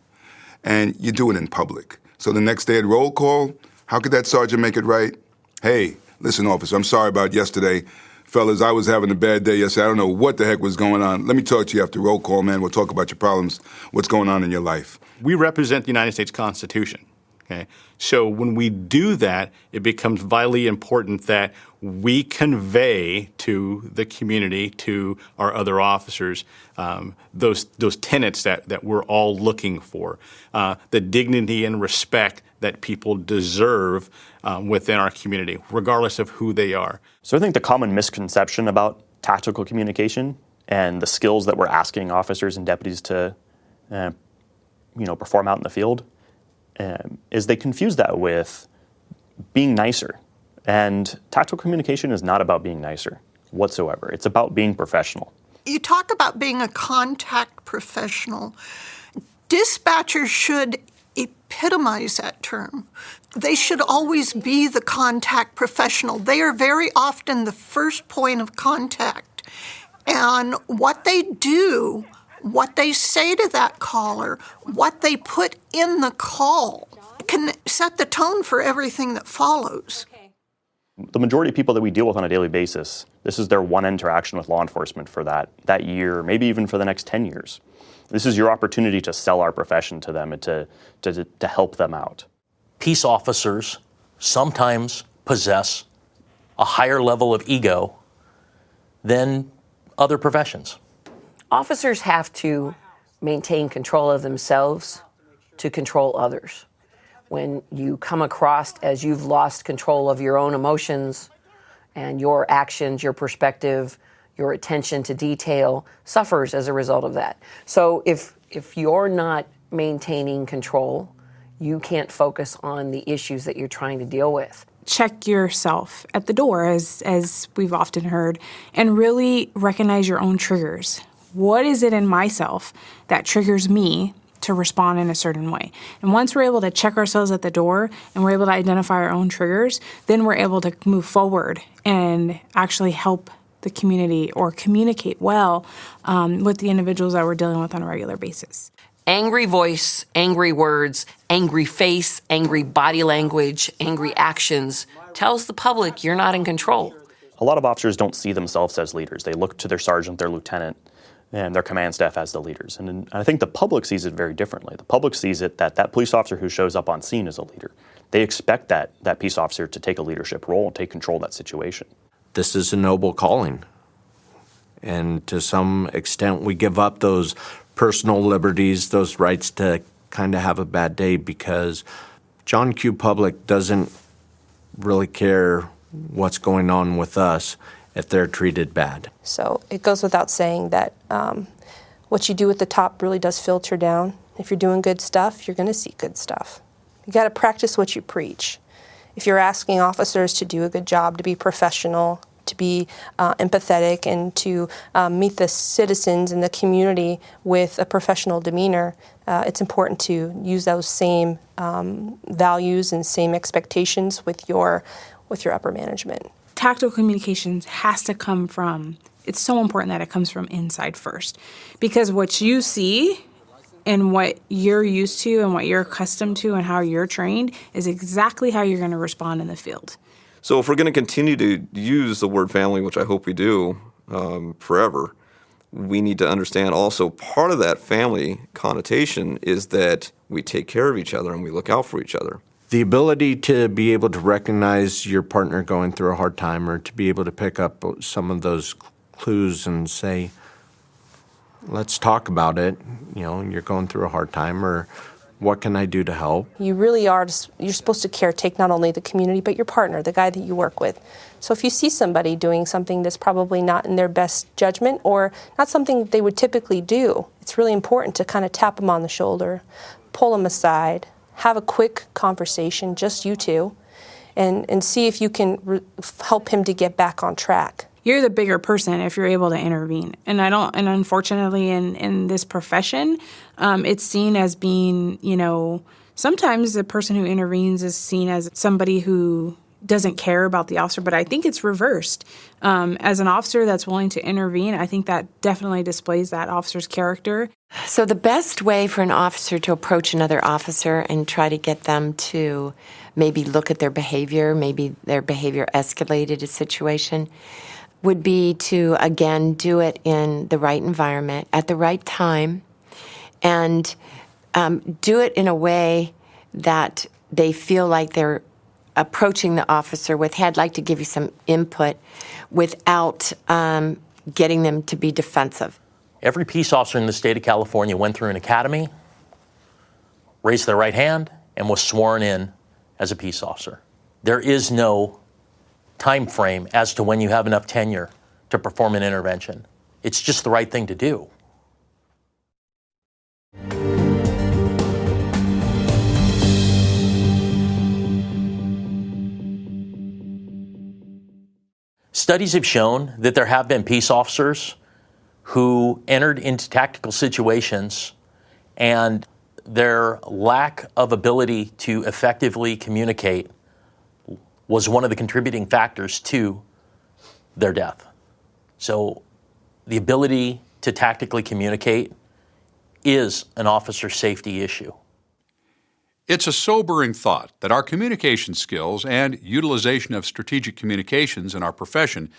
And you do it in public. So the next day at roll call, how could that sergeant make it right? Hey, listen, officer, I'm sorry about yesterday. Fellas, I was having a bad day yesterday. I don't know what the heck was going on. Let me talk to you after roll call, man. We'll talk about your problems, what's going on in your life. We represent the United States Constitution. Okay? So when we do that, it becomes vitally important that we convey to the community, to our other officers, those tenets that we're all looking for, the dignity and respect that people deserve within our community, regardless of who they are. So I think the common misconception about tactical communication and the skills that we're asking officers and deputies to perform out in the field is they confuse that with being nicer. And tactical communication is not about being nicer whatsoever. It's about being professional. You talk about being a contact professional. Dispatchers should epitomize that term. They should always be the contact professional. They are very often the first point of contact. And what they do, what they say to that caller, what they put in the call can set the tone for everything that follows. The majority of people that we deal with on a daily basis, this is their one interaction with law enforcement for that year, maybe even for the next 10 years. This is your opportunity to sell our profession to them and to help them out. Peace officers sometimes possess a higher level of ego than other professions. Officers have to maintain control of themselves to control others. When you come across as you've lost control of your own emotions and your actions, your perspective, your attention to detail suffers as a result of that. So if you're not maintaining control, you can't focus on the issues that you're trying to deal with. Check yourself at the door, as we've often heard, and really recognize your own triggers. What is it in myself that triggers me to respond in a certain way? And once we're able to check ourselves at the door and we're able to identify our own triggers, then we're able to move forward and actually help the community or communicate well with the individuals that we're dealing with on a regular basis. Angry voice, angry words, angry face, angry body language, angry actions tells the public you're not in control. A lot of officers don't see themselves as leaders. They look to their sergeant, their lieutenant, and their command staff as the leaders. And I think the public sees it very differently. The public sees it that police officer who shows up on scene is a leader. They expect that peace officer to take a leadership role and take control of that situation. This is a noble calling. And to some extent, we give up those personal liberties, those rights to kind of have a bad day because John Q. Public doesn't really care what's going on with us if they're treated bad. So it goes without saying that what you do at the top really does filter down. If you're doing good stuff, you're going to see good stuff. You got to practice what you preach. If you're asking officers to do a good job, to be professional, to be empathetic, and to meet the citizens in the community with a professional demeanor, it's important to use those same values and same expectations with your upper management. Tactical communications has to come from, it's so important that it comes from inside first. Because what you see and what you're used to and what you're accustomed to and how you're trained is exactly how you're going to respond in the field. So if we're going to continue to use the word family, which I hope we do forever, we need to understand also part of that family connotation is that we take care of each other and we look out for each other. The ability to be able to recognize your partner going through a hard time or to be able to pick up some of those clues and say, let's talk about it, you're going through a hard time, or what can I do to help? You really are, you're supposed to caretake not only the community, but your partner, the guy that you work with. So if you see somebody doing something that's probably not in their best judgment or not something they would typically do, it's really important to kind of tap them on the shoulder, pull them aside, have a quick conversation, just you two, and see if you can help him to get back on track. You're the bigger person if you're able to intervene. And unfortunately in this profession, it's seen as being, sometimes the person who intervenes is seen as somebody who doesn't care about the officer, but I think it's reversed. As an officer that's willing to intervene, I think that definitely displays that officer's character. So the best way for an officer to approach another officer and try to get them to maybe look at their behavior, maybe their behavior escalated a situation, would be to, again, do it in the right environment, at the right time, and do it in a way that they feel like they're approaching the officer with, hey, I'd like to give you some input, without getting them to be defensive. Every peace officer in the state of California went through an academy, raised their right hand, and was sworn in as a peace officer. There is no time frame as to when you have enough tenure to perform an intervention. It's just the right thing to do. Studies have shown that there have been peace officers who entered into tactical situations and their lack of ability to effectively communicate was one of the contributing factors to their death. So the ability to tactically communicate is an officer's safety issue. It's a sobering thought that our communication skills and utilization of strategic communications in our profession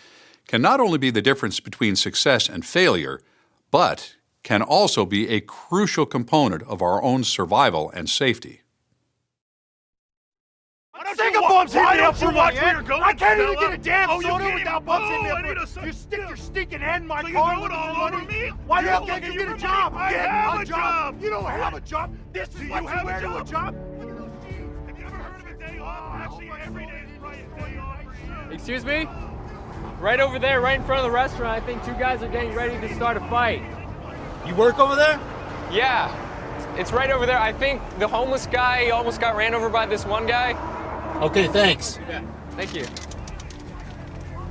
can not only be the difference between success and failure, but can also be a crucial component of our own survival and safety. Stick a bumps hit me up for money. I can't even get a damn soda without bumps hitting me up for. You stick your stinking head in my car with money. Why the hell can't you get a job? I have a job. You don't have a job. This is what you wear to a job. Have you ever heard of a day off? Actually, every day is right. A day off. Excuse me? Right over there, right in front of the restaurant, I think two guys are getting ready to start a fight. You work over there? Yeah, it's right over there. I think the homeless guy almost got ran over by this one guy. Okay, thanks. Thank you.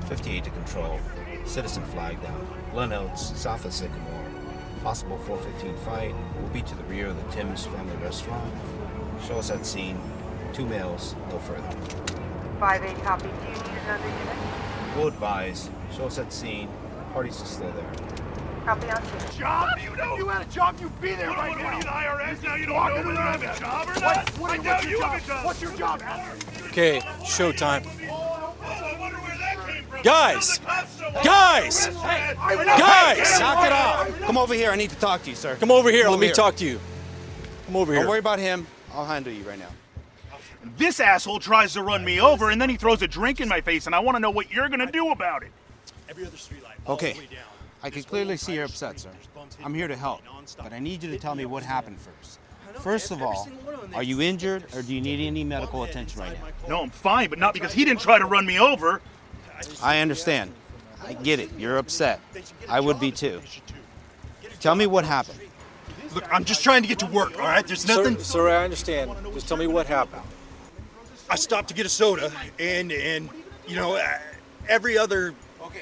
58 to control. Citizen flag down. Glen Oaks, south of Sycamore. Possible 415 fight. We'll be to the rear of the Tim's Family Restaurant. Show us at scene. 2 males, no further. 5-8 copy. Do you need another unit? We'll advise. Show us at scene. Parties are still there. Copy on scene. Job? You know, if you had a job, you'd be there right now. What are you, the IRS? Now you don't know whether I have a job or not? What's your job? What's your job? Okay, showtime. Guys! Guys! Guys! Knock it off. Come over here. I need to talk to you, sir. Come over here. Let me talk to you. Come over here. Don't worry about him. I'll handle you right now. This asshole tries to run me over, and then he throws a drink in my face, and I want to know what you're going to do about it. Every other street light. Okay. I can clearly see you're upset, sir. I'm here to help, but I need you to tell me what happened first. First of all, are you injured or do you need any medical attention right now? No, I'm fine, but not because he didn't try to run me over. I understand. I get it. You're upset. I would be too. Tell me what happened. Look, I'm just trying to get to work, all right? There's nothing... Sir, I understand. Just tell me what happened. I stopped to get a soda, and you know, every other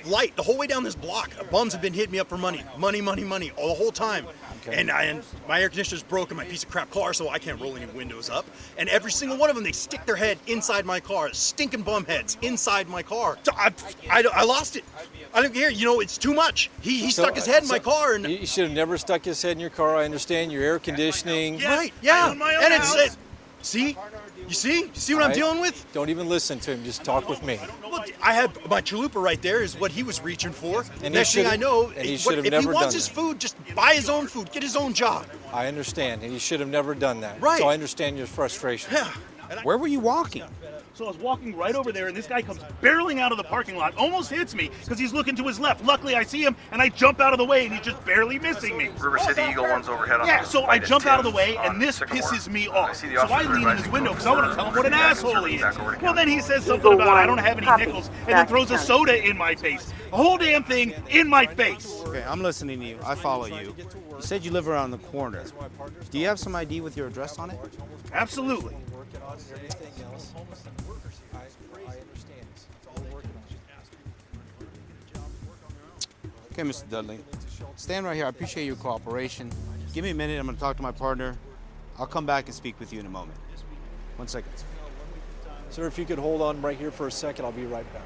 light, the whole way down this block, bums have been hitting me up for money, all the whole time. Okay. And my air conditioner's broken, my piece of crap car, so I can't roll any windows up. And every single one of them, they stick their head inside my car, stinking bum heads inside my car. So I lost it. I don't care. You know, it's too much. He stuck his head in my car, and he should have never stuck his head in your car. I understand your air conditioning. Right? Yeah. And it's see. You see what I'm dealing with? Don't even listen to him. Just talk with me. Well, I have my chalupa right there is what he was reaching for. And next thing I know, if he wants his food, just buy his own food, get his own job. I understand, and he should have never done that. Right. So I understand your frustration. Yeah. Where were you walking? So I was walking right over there, and this guy comes barreling out of the parking lot, almost hits me because he's looking to his left. Luckily, I see him, and I jump out of the way, and he's just barely missing me. River City Eagle one's overhead on Yeah, so I jump out of the way, and this pisses me off. So I lean in his window because I want to tell him what an asshole he is. Well, then he says something about I don't have any nickels, and then throws a soda in my face. The whole damn thing in my face. Okay, I'm listening to you. I follow you. You said you live around the corner. Do you have some ID with your address on it? Absolutely. Okay, Mr. Dudley. Stand right here. I appreciate your cooperation. Give me a minute. I'm going to talk to my partner. I'll come back and speak with you in a moment. 1 second. Sir, if you could hold on right here for a second, I'll be right back.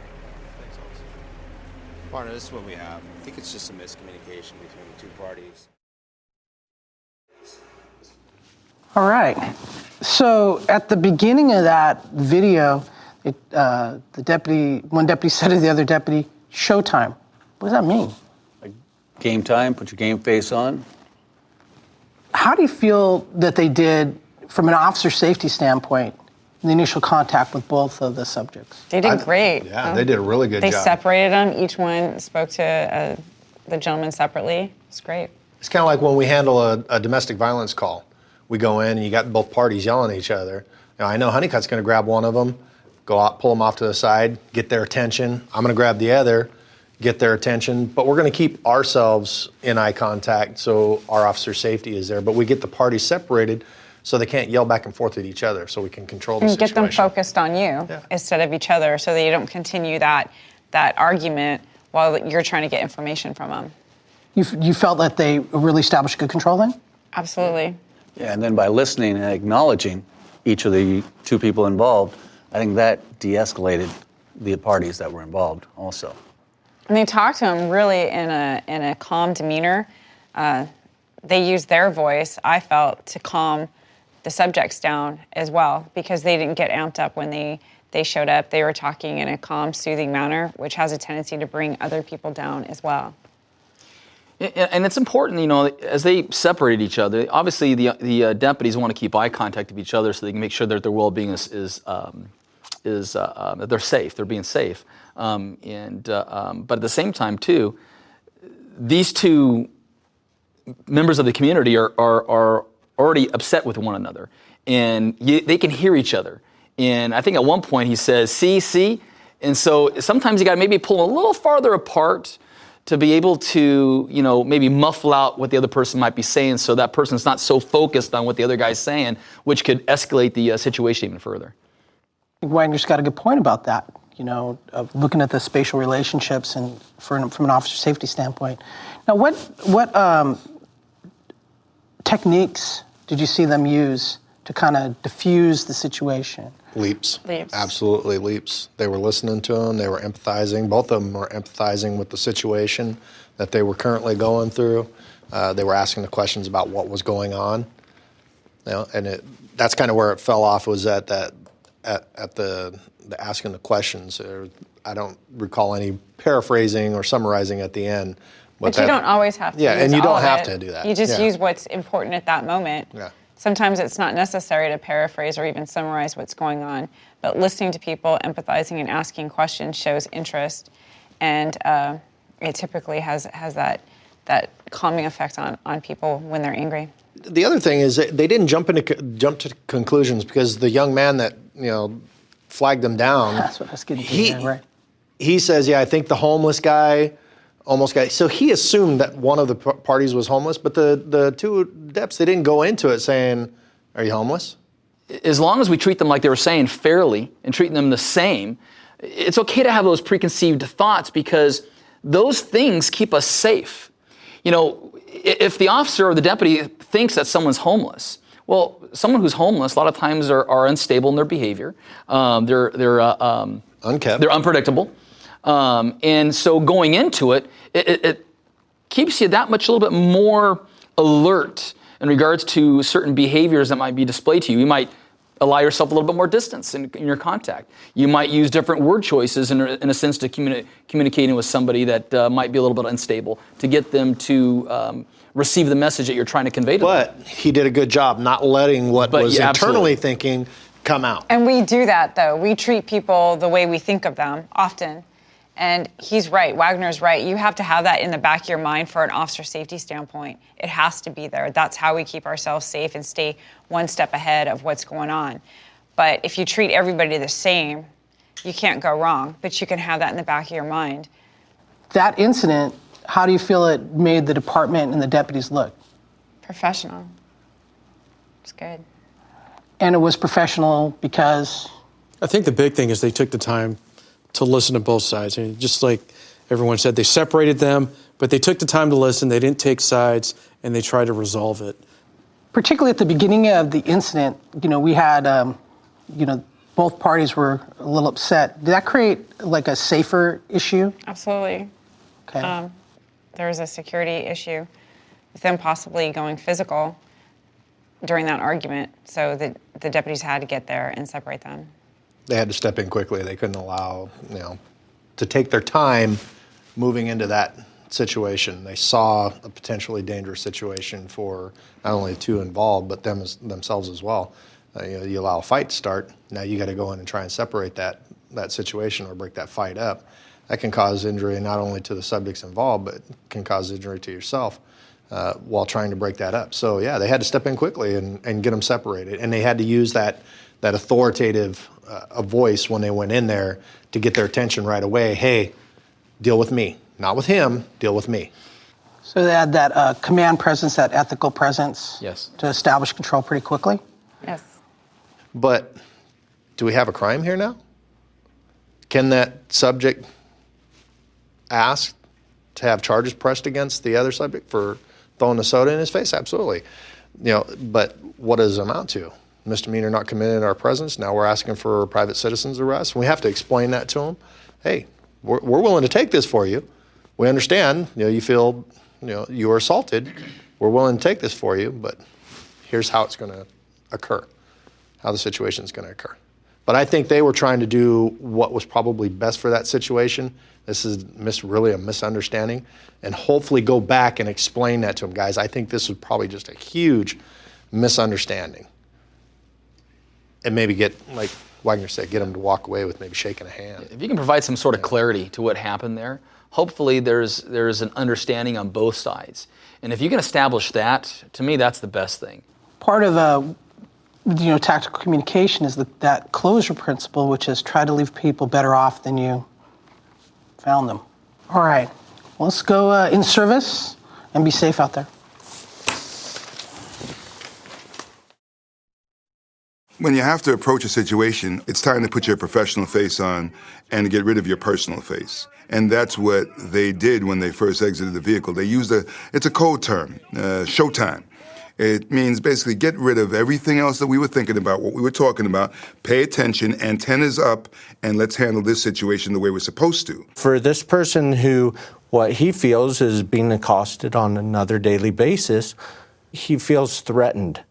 Partner, this is what we have. I think it's just a miscommunication between the two parties. All right. So at the beginning of that video, one deputy said to the other deputy, "Showtime." What does that mean? Game time, put your game face on. How do you feel that they did, from an officer safety standpoint, in the initial contact with both of the subjects? They did great. Yeah, they did a really good They job. separated them. Each one spoke to the gentleman separately. It's great. It's kind of like when we handle a domestic violence call. We go in and you got both parties yelling at each other. Now, I know Honeycutt's going to grab one of them, go out, pull them off to the side, get their attention. I'm going to grab the other, get their attention. But we're going to keep ourselves in eye contact so our officer safety is there. But we get the parties separated so they can't yell back and forth at each other, so we can control the And situation. get them focused on you instead of each other, so that you don't continue that argument while you're trying to get information from them. You felt that they really established good control then? Absolutely. Yeah, and then by listening and acknowledging each of the two people involved, I think that de-escalated the parties that were involved also. And they talked to him really in a calm demeanor. They used their voice, I felt, to calm the subjects down as well, because they didn't get amped up when they showed up. They were talking in a calm, soothing manner, which has a tendency to bring other people down as well. And it's important, as they separated each other, obviously the deputies want to keep eye contact with each other so they can make sure that their well-being that they're safe, they're being safe. But at the same time, too, these two members of the community are already upset with one another, and they can hear each other. And I think at one point he says, see, and so sometimes you got to maybe pull a little farther apart to be able to, maybe muffle out what the other person might be saying, so that person's not so focused on what the other guy's saying, which could escalate the situation even further. Wagner's got a good point about that, of looking at the spatial relationships and from an officer safety standpoint. Now, what techniques did you see them use to kind of diffuse the situation? Leaps. Absolutely leaps. They were listening to them. They were empathizing. Both of them were empathizing with the situation that they were currently going through. They were asking the questions about what was going on. And that's kind of where it fell off, was at the asking the questions. I don't recall any paraphrasing or summarizing at the end. But you don't always have to. Yeah, use and you all don't of have it. to do that. You just Yeah. use what's important at that moment. Yeah. Sometimes it's not necessary to paraphrase or even summarize what's going on, but listening to people, empathizing, and asking questions shows interest, and it typically has that calming effect on people when they're angry. The other thing is that they didn't jump to conclusions, because the young man that flagged them down. That's what I was getting to, right? He says, I think the homeless guy almost got. So he assumed that one of the parties was homeless, but the two deps, they didn't go into it saying, "Are you homeless?" As long as we treat them like they were saying fairly and treating them the same, it's okay to have those preconceived thoughts, because those things keep us safe. If the officer or the deputy thinks that someone's homeless, well, someone who's homeless a lot of times are unstable in their behavior. They're unkept. They're unpredictable. And so going into it keeps you that much a little bit more alert in regards to certain behaviors that might be displayed to you. You might allow yourself a little bit more distance in your contact. You might use different word choices in a sense to communicating with somebody that might be a little bit unstable, to get them to receive the message that you're trying to convey to them. But he did a good job not letting what was internally thinking come out. And we do that, though. We treat people the way we think of them often. And he's right, Wagner's right. You have to have that in the back of your mind for an officer safety standpoint. It has to be there. That's how we keep ourselves safe and stay one step ahead of what's going on. But if you treat everybody the same, you can't go wrong. But you can have that in the back of your mind. That incident, how do you feel it made the department and the deputies look? Professional. It's good. And it was professional because? I think the big thing is they took the time to listen to both sides. And just like everyone said, they separated them, but they took the time to listen. They didn't take sides, and they tried to resolve it. Particularly at the beginning of the incident, we had, both parties were a little upset. Did that create like a safer issue? Absolutely. Okay. There was a security issue with them possibly going physical during that argument, so the deputies had to get there and separate them. They had to step in quickly. They couldn't allow, to take their time moving into that situation. They saw a potentially dangerous situation for not only the two involved, but themselves as well. You allow a fight to start. Now you got to go in and try and separate that situation or break that fight up. That can cause injury not only to the subjects involved, but can cause injury to yourself while trying to break that up. So yeah, they had to step in quickly and get them separated. And they had to use that authoritative a voice when they went in there to get their attention right away. Hey, deal with me. Not with him, deal with me. So they had that command presence, that ethical presence. Yes. To establish control pretty quickly? Yes. But do we have a crime here now? Can that subject ask to have charges pressed against the other subject for throwing the soda in his face? Absolutely. But what does it amount to? Misdemeanor not committed in our presence. Now we're asking for a private citizen's arrest. We have to explain that to them. Hey, we're willing to take this for you. We understand, you feel, you were assaulted. We're willing to take this for you, but here's how it's going to occur, how the situation is going to occur. But I think they were trying to do what was probably best for that situation. This is really a misunderstanding, and hopefully go back and explain that to them, guys. I think this was probably just a huge misunderstanding. And maybe get, like Wagner said, get them to walk away with maybe shaking a hand. If you can provide some sort of clarity to what happened there, hopefully there's an understanding on both sides. And if you can establish that, to me, that's the best thing. Part of tactical communication is that closure principle, which is try to leave people better off than you found them. All right, let's go in service and be safe out there. When you have to approach a situation, it's time to put your professional face on and get rid of your personal face. And that's what they did when they first exited the vehicle. They used it's a code term, showtime. It means basically get rid of everything else that we were thinking about, what we were talking about, pay attention, antennas up, and let's handle this situation the way we're supposed to. For this person who, what he feels is being accosted on another daily basis, he feels threatened.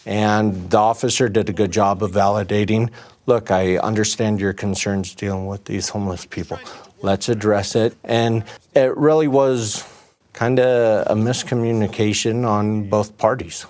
And the officer did a good job of validating, look, I understand your concerns dealing with these homeless people. Let's address it. And it really was kind of a miscommunication on both parties.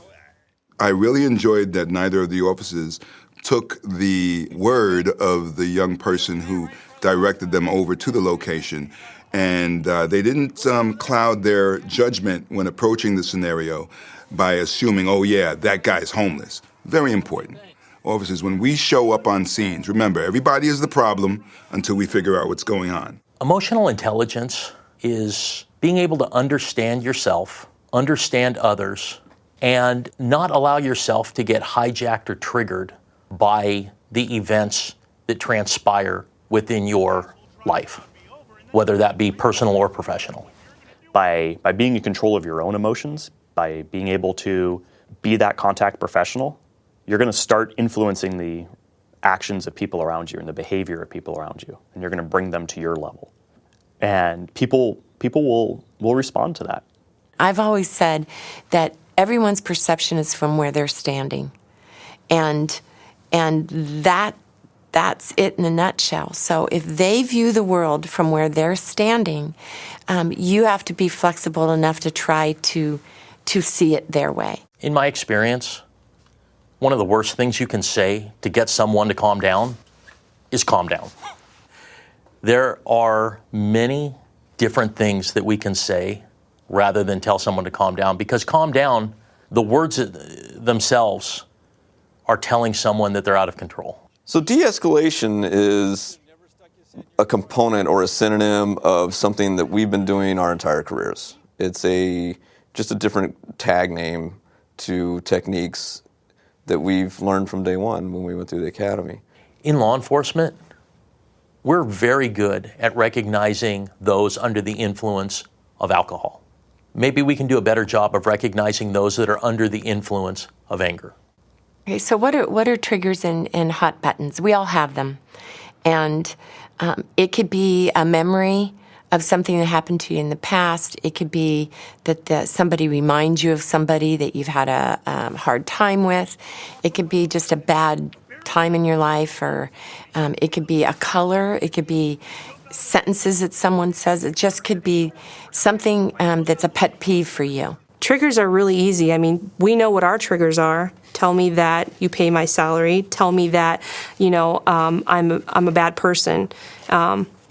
I really enjoyed that neither of the officers took the word of the young person who directed them over to the location, and they didn't cloud their judgment when approaching the scenario by assuming, oh yeah, that guy's homeless. Very important. Officers, when we show up on scenes, remember, everybody is the problem until we figure out what's going on. Emotional intelligence is being able to understand yourself, understand others, and not allow yourself to get hijacked or triggered by the events that transpire within your life, whether that be personal or professional. By being in control of your own emotions, by being able to be that contact professional, you're going to start influencing the actions of people around you and the behavior of people around you, and you're going to bring them to your level. And people will respond to that. I've always said that everyone's perception is from where they're standing. And that's it in a nutshell. So if they view the world from where they're standing, you have to be flexible enough to try to see it their way. In my experience, one of the worst things you can say to get someone to calm down is calm down. There are many different things that we can say rather than tell someone to calm down, because calm down, the words themselves are telling someone that they're out of control. So de-escalation is a component or a synonym of something that we've been doing our entire careers. It's just a different tag name to techniques that we've learned from day one when we went through the academy. In law enforcement, we're very good at recognizing those under the influence of alcohol. Maybe we can do a better job of recognizing those that are under the influence of anger. Okay, so what are triggers and hot buttons? We all have them. And it could be a memory of something that happened to you in the past. It could be that somebody reminds you of somebody that you've had a hard time with. It could be just a bad time in your life, or it could be a color. It could be sentences that someone says. It just could be something that's a pet peeve for you. Triggers are really easy. I mean, we know what our triggers are. Tell me that you pay my salary. Tell me that, I'm a bad person.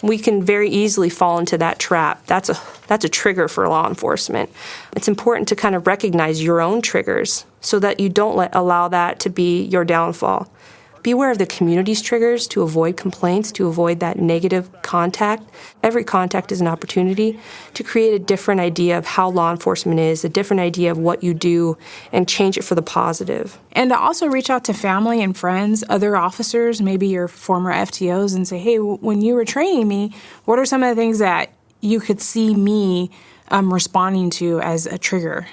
We can very easily fall into that trap. That's a trigger for law enforcement. It's important to kind of recognize your own triggers so that you don't allow that to be your downfall. Be aware of the community's triggers to avoid complaints, to avoid that negative contact. Every contact is an opportunity to create a different idea of how law enforcement is, a different idea of what you do, and change it for the positive. And to also reach out to family and friends, other officers, maybe your former FTOs, and say, hey, when you were training me, what are some of the things that you could see me responding to as a trigger?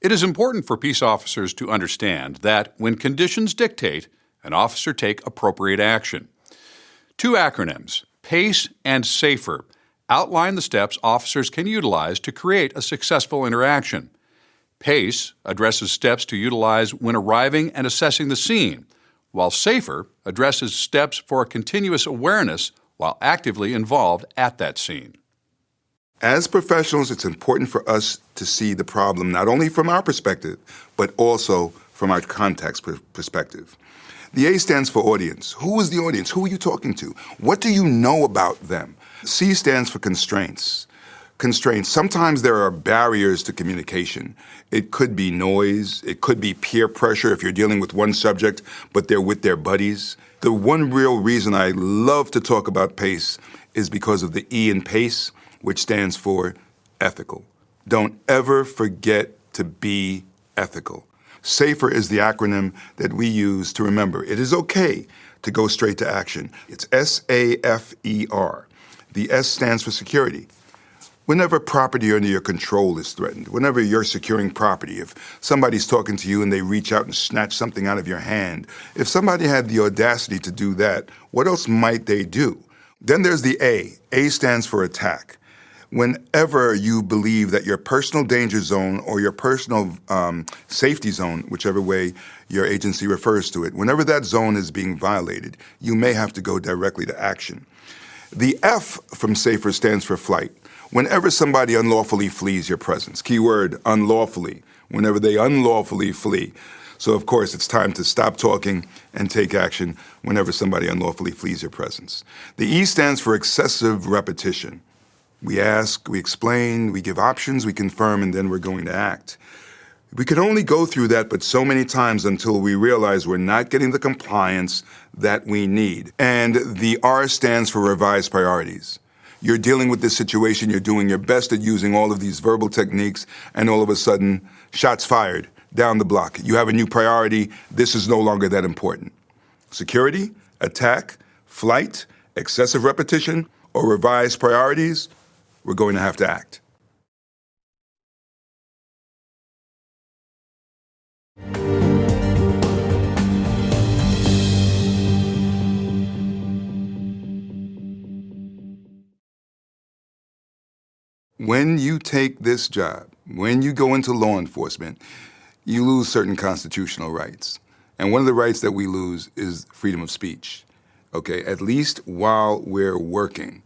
It is important for peace officers to understand that when conditions dictate, an officer take appropriate action. 2 acronyms, PACE and SAFER, outline the steps officers can utilize to create a successful interaction. PACE addresses steps to utilize when arriving and assessing the scene, while SAFER addresses steps for a continuous awareness while actively involved at that scene. As professionals, it's important for us to see the problem not only from our perspective, but also from our context perspective. The A stands for audience. Who is the audience? Who are you talking to? What do you know about them? C stands for constraints. Constraints. Sometimes there are barriers to communication. It could be noise. It could be peer pressure if you're dealing with one subject, but they're with their buddies. The one real reason I love to talk about PACE is because of the E in PACE, which stands for ethical. Don't ever forget to be ethical. SAFER is the acronym that we use to remember. It is okay to go straight to action. It's SAFER. The S stands for security. Whenever property under your control is threatened, whenever you're securing property, if somebody's talking to you and they reach out and snatch something out of your hand, if somebody had the audacity to do that, what else might they do? Then there's the A. A stands for attack. Whenever you believe that your personal danger zone or your personal safety zone, whichever way your agency refers to it, whenever that zone is being violated, you may have to go directly to action. The F from SAFER stands for flight. Whenever somebody unlawfully flees your presence, keyword unlawfully, whenever they unlawfully flee. So, of course, it's time to stop talking and take action whenever somebody unlawfully flees your presence. The E stands for excessive repetition. We ask, we explain, we give options, we confirm, and then we're going to act. We can only go through that but so many times until we realize we're not getting the compliance that we need. And the R stands for revised priorities. You're dealing with this situation, you're doing your best at using all of these verbal techniques, and all of a sudden, shots fired down the block. You have a new priority, this is no longer that important. Security, attack, flight, excessive repetition, or revised priorities, we're going to have to act. When you take this job, when you go into law enforcement, you lose certain constitutional rights. And one of the rights that we lose is freedom of speech, okay? At least while we're working.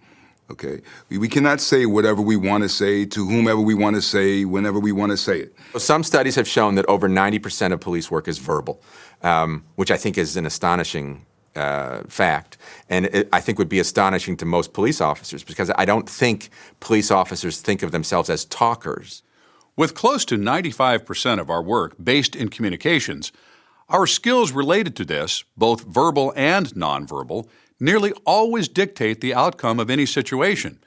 Okay, we cannot say whatever we want to say to whomever we want to say, whenever we want to say it. Some studies have shown that over 90% of police work is verbal, which I think is an astonishing fact. And I think would be astonishing to most police officers because I don't think police officers think of themselves as talkers. With close to 95% of our work based in communications, our skills related to this, both verbal and nonverbal, nearly always dictate the outcome of any situation.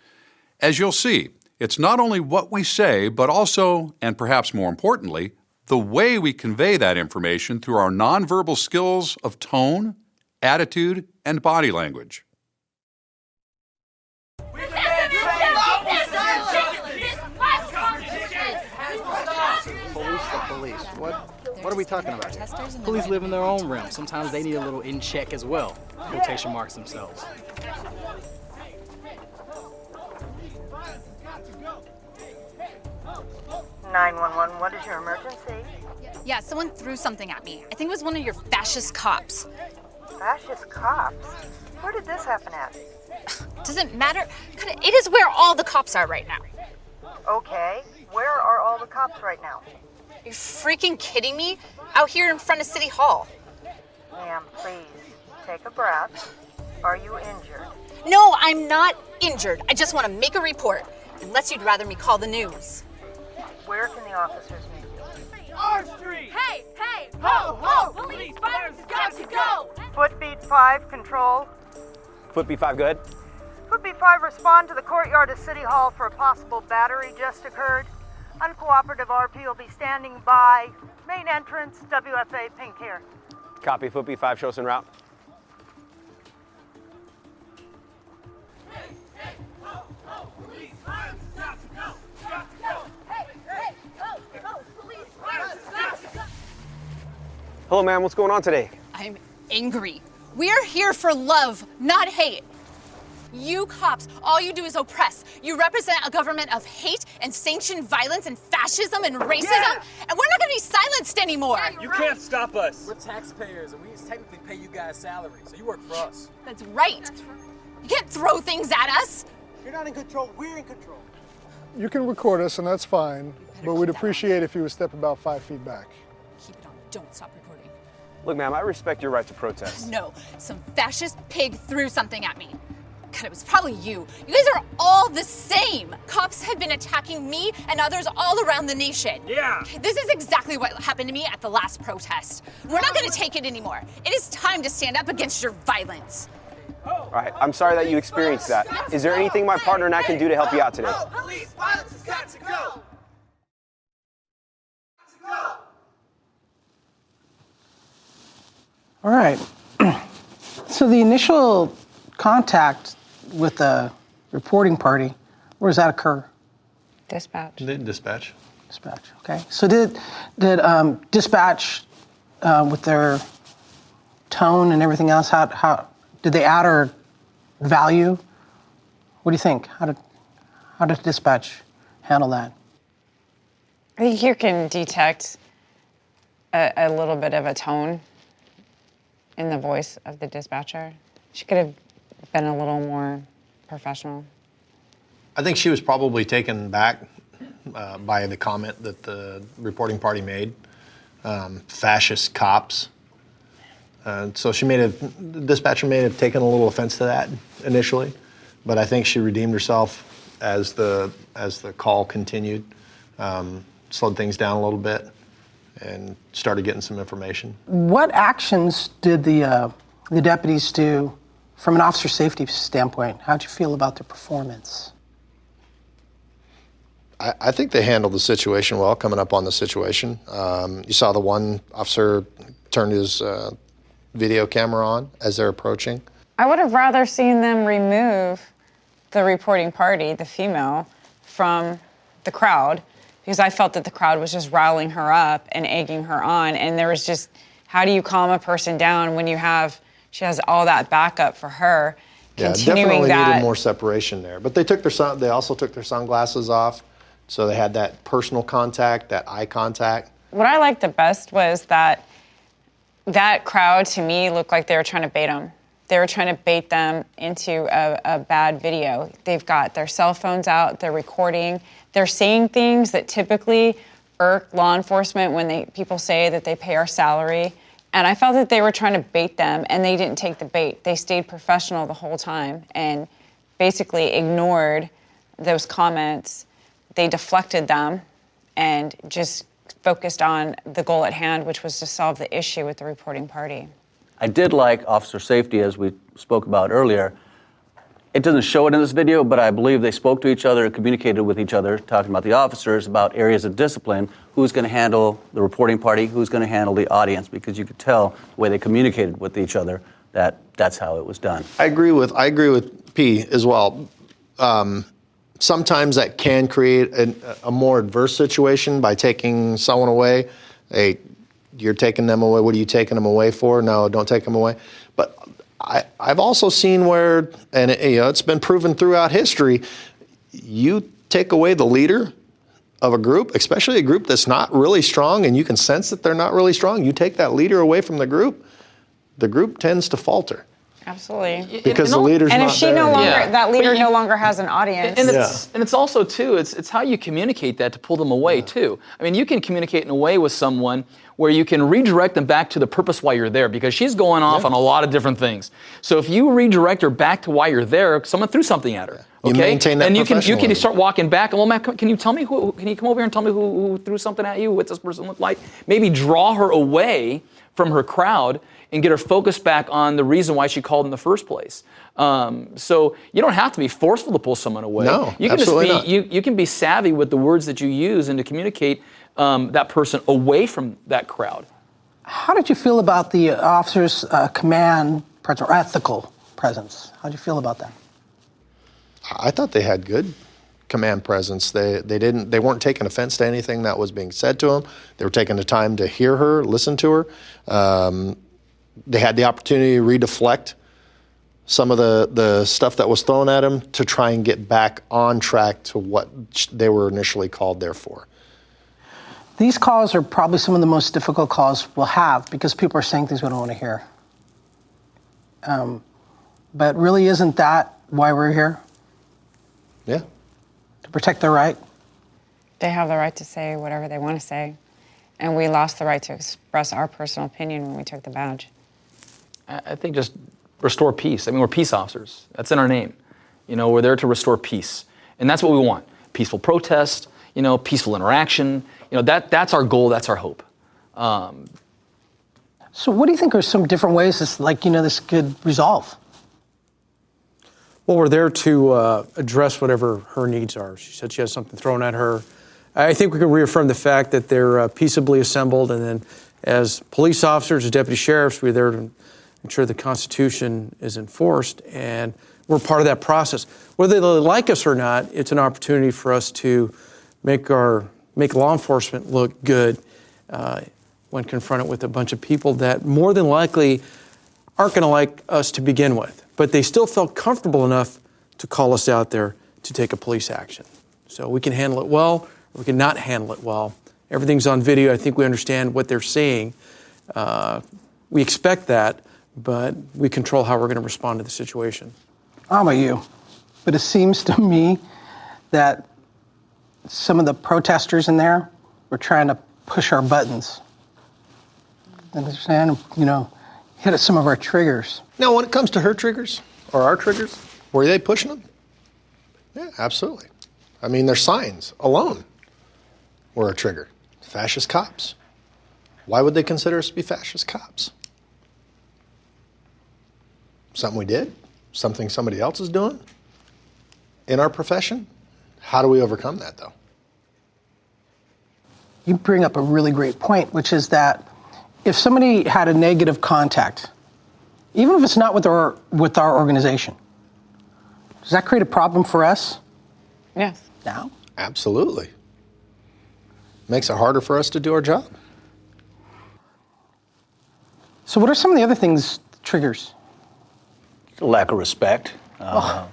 As you'll see, it's not only what we say, but also, and perhaps more importantly, the way we convey that information through our nonverbal skills of tone, attitude, and body language. Police. What are we talking about here? Police live in their own realm. Sometimes they need a little in check as well. Quotation marks themselves. What is your emergency? Yeah, someone threw something at me. I think it was one of your fascist cops. Fascist cops? Where did this happen at? Doesn't matter. It is where all the cops are right now. Okay, where are all the cops right now? You're freaking kidding me? Out here in front of City Hall. Ma'am, please, take a breath. Are you injured? No, I'm not injured. I just want to make a report. Unless you'd rather me call the news. Where can the officers meet you? R Street! Hey, ho, ho! Police, fires has got to go! Footbeat 5, control. Footbeat 5, good. Footbeat 5, respond to the courtyard of City Hall for a possible battery just occurred. Uncooperative RP will be standing by. Main entrance, WFA, pink here. Copy, Footbeat 5, show us en route. Hello, ma'am. What's going on today? I'm angry. We're here for love, not hate. You cops, all you do is oppress. You represent a government of hate and sanctioned violence and fascism and racism, and we're not gonna be silenced anymore. You can't stop us. We're taxpayers, and we technically pay you guys salary, so you work for us. That's right. You can't throw things at us. You're not in control, we're in control. You can record us, and that's fine, but we'd appreciate if you would step about 5 feet back. Keep it on, don't stop recording. Look, ma'am, I respect your right to protest. No, some fascist pig threw something at me. God, it was probably you. You guys are all the same. Cops have been attacking me and others all around the nation. Yeah. This is exactly what happened to me at the last protest. We're not gonna take it anymore. It is time to stand up against your violence. All right, I'm sorry that you experienced that. Is there anything my partner and I can do to help you out today? Police violence has got to go. All right. So the initial contact with the reporting party, where does that occur? Dispatch. Dispatch. Dispatch. Okay. So did dispatch with their tone and everything else? How did they add or value? What do you think? How did dispatch handle that? I think you can detect a little bit of a tone in the voice of the dispatcher. She could have been a little more professional. I think she was probably taken back by the comment that the reporting party made, fascist cops. So the dispatcher may have taken a little offense to that initially, but I think she redeemed herself as the call continued, slowed things down a little bit, and started getting some information. What actions did the deputies do from an officer safety standpoint? How'd you feel about their performance? I think they handled the situation well, coming up on the situation. You saw the one officer turned his video camera on as they're approaching. I would have rather seen them remove the reporting party, the female, from the crowd, because I felt that the crowd was just riling her up and egging her on, and there was just, how do you calm a person down when she has all that backup for her? Yeah, definitely needed more separation there. But they also took their sunglasses off, so they had that personal contact, that eye contact. What I liked the best was that crowd, to me, looked like they were trying to bait them. They were trying to bait them into a bad video. They've got their cell phones out, they're recording, they're saying things that typically irk law enforcement when people say that they pay our salary. And I felt that they were trying to bait them, and they didn't take the bait. They stayed professional the whole time and basically ignored those comments. They deflected them and just focused on the goal at hand, which was to solve the issue with the reporting party. I did like officer safety, as we spoke about earlier. It doesn't show it in this video, but I believe they spoke to each other, communicated with each other, talking about the officers, about areas of discipline, who's going to handle the reporting party, who's going to handle the audience, because you could tell the way they communicated with each other that that's how it was done. I agree with P as well. Sometimes that can create a more adverse situation by taking someone away. Hey, you're taking them away. What are you taking them away for? No, don't take them away. But I've also seen where, and it's been proven throughout history, you take away the leader of a group, especially a group that's not really strong, and you can sense that they're not really strong, you take that leader away from the group tends to falter. Absolutely. Because the leader's not there. And if she that leader no longer has an audience. And it's also, too, it's how you communicate that to pull them away, too. I mean, you can communicate in a way with someone where you can redirect them back to the purpose why you're there, because she's going off on a lot of different things. So if you redirect her back to why you're there, someone threw something at her. Okay? You maintain that and you can professionalism. start walking back. Well, Matt, can you tell me can you come over here and tell me who threw something at you? What this person looked like? Maybe draw her away from her crowd and get her focused back on the reason why she called in the first place. So you don't have to be forceful to pull someone away. No, you can absolutely just be, you can be savvy with the words that you use and to communicate that person away from that crowd. How did you feel about the officer's command presence or ethical presence? How did you feel about that? I thought they had good command presence. They weren't taking offense to anything that was being said to them. They were taking the time to hear her, listen to her. They had the opportunity to redeflect some of the stuff that was thrown at them to try and get back on track to what they were initially called there for. These calls are probably some of the most difficult calls we'll have because people are saying things we don't want to hear. But really, isn't that why we're here? Yeah. To protect their right? They have the right to say whatever they want to say. And we lost the right to express our personal opinion when we took the badge. I think just restore peace. I mean, we're peace officers. That's in our name. You know, we're there to restore peace. And that's what we want. Peaceful protest, you know, peaceful interaction. You know, that's our goal, that's our hope. So what do you think are some different ways this could resolve? Well, we're there to address whatever her needs are. She said she has something thrown at her. I think we can reaffirm the fact that they're peaceably assembled, and then as police officers, as deputy sheriffs, we're there to ensure the Constitution is enforced, and we're part of that process. Whether they like us or not, it's an opportunity for us to make law enforcement look good when confronted with a bunch of people that more than likely aren't going to like us to begin with, but they still felt comfortable enough to call us out there to take a police action. So we can handle it well, or we can not handle it well. Everything's on video. I think we understand what they're seeing. We expect that, but we control how we're going to respond to the situation. I don't know about you, but it seems to me that some of the protesters in there were trying to push our buttons. Understand? You know, hit at some of our triggers. Now, when it comes to her triggers, or our triggers, were they pushing them? Yeah, absolutely. I mean, their signs alone were a trigger. Fascist cops. Why would they consider us to be fascist cops? Something we did? Something somebody else is doing in our profession? How do we overcome that, though? You bring up a really great point, which is that if somebody had a negative contact, even if it's not with our organization, does that create a problem for us? Yes. Now? Absolutely. Makes it harder for us to do our job. So what are some of the other things, triggers? Lack of respect. Yeah.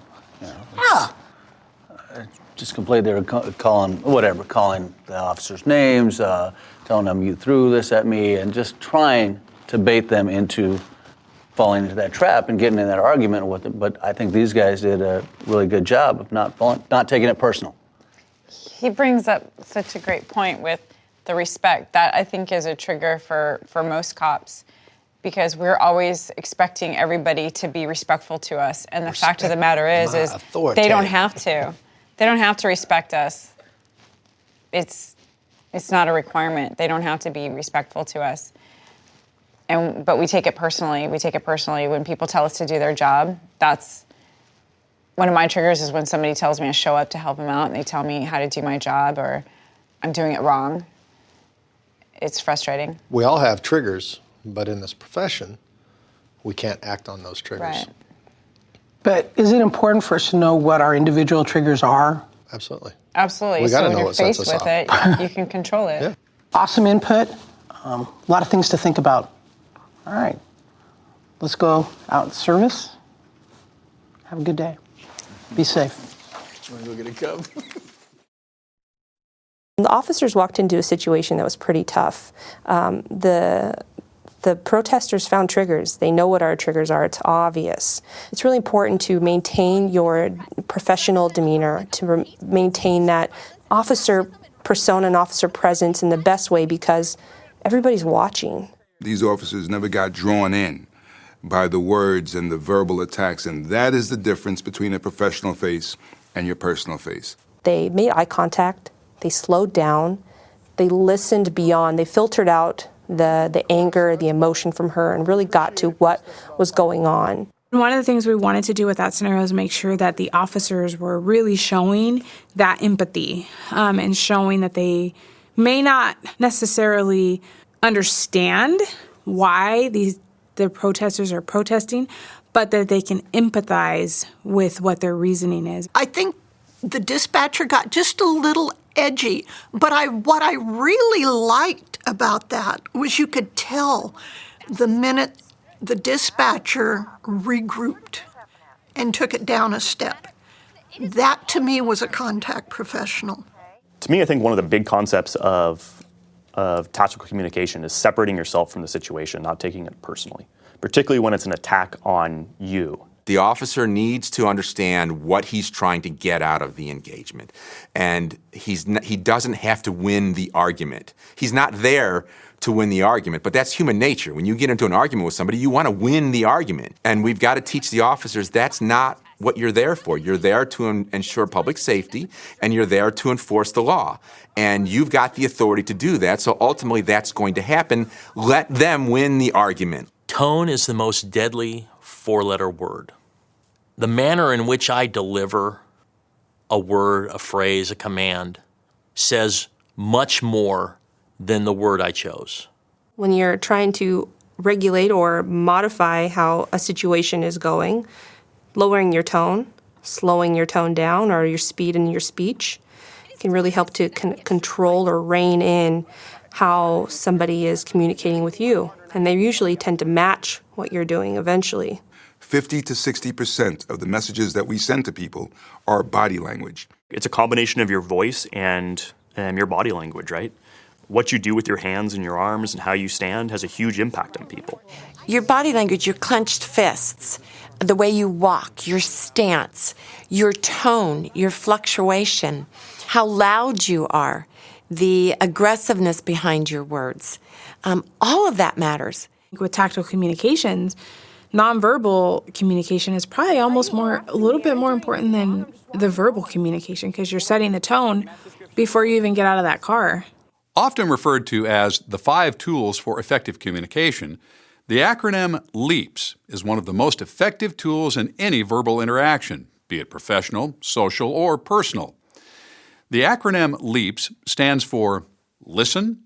Just completely, they were calling the officers' names, telling them you threw this at me, and just trying to bait them into falling into that trap and getting in that argument with it. But I think these guys did a really good job of not taking it personal. He brings up such a great point with the respect. That, I think, is a trigger for most cops, because we're always expecting everybody to be respectful to us. And the fact of the matter is they don't have to. They don't have to respect us. It's not a requirement. They don't have to be respectful to us. But we take it personally. We take it personally when people tell us to do their job. That's one of my triggers, is when somebody tells me to show up to help them out and they tell me how to do my job or I'm doing it wrong. It's frustrating. We all have triggers, but in this profession, we can't act on those triggers. Right. But is it important for us to know what our individual triggers are? Absolutely. Absolutely. We gotta so when know you're what sets faced us with off. it, you can control it. Yeah. Awesome input. A lot of things to think about. All right. Let's go out in service. Have a good day. Be safe. You want to go get a cup? The officers walked into a situation that was pretty tough. The protesters found triggers. They know what our triggers are. It's obvious. It's really important to maintain your professional demeanor, to maintain that officer persona and officer presence in the best way, because everybody's watching. These officers never got drawn in by the words and the verbal attacks, and that is the difference between a professional face and your personal face. They made eye contact. They slowed down. They listened beyond. They filtered out the anger, the emotion from her, and really got to what was going on. One of the things we wanted to do with that scenario is make sure that the officers were really showing that empathy and showing that they may not necessarily understand why the protesters are protesting, but that they can empathize with what their reasoning is. I think the dispatcher got just a little edgy, but what I really liked about that was you could tell the minute the dispatcher regrouped and took it down a step. That, to me, was a contact professional. To me, I think one of the big concepts of tactical communication is separating yourself from the situation, not taking it personally, particularly when it's an attack on you. The officer needs to understand what he's trying to get out of the engagement. And he doesn't have to win the argument. He's not there to win the argument, but that's human nature. When you get into an argument with somebody, you want to win the argument. And we've got to teach the officers that's not what you're there for. You're there to ensure public safety, and you're there to enforce the law. And you've got the authority to do that, so ultimately that's going to happen. Let them win the argument. Tone is the most deadly four-letter word. The manner in which I deliver a word, a phrase, a command says much more than the word I chose. When you're trying to regulate or modify how a situation is going, lowering your tone, slowing your tone down, or your speed in your speech can really help to control or rein in how somebody is communicating with you. And they usually tend to match what you're doing eventually. 50 to 60% of the messages that we send to people are body language. It's a combination of your voice and your body language, right? What you do with your hands and your arms and how you stand has a huge impact on people. Your body language, your clenched fists, the way you walk, your stance, your tone, your fluctuation, how loud you are, the aggressiveness behind your words. All of that matters. With tactical communications, nonverbal communication is probably almost a little bit more important than the verbal communication, because you're setting the tone before you even get out of that car. Often referred to as the 5 tools for effective communication, the acronym LEAPS is one of the most effective tools in any verbal interaction, be it professional, social, or personal. The acronym LEAPS stands for listen,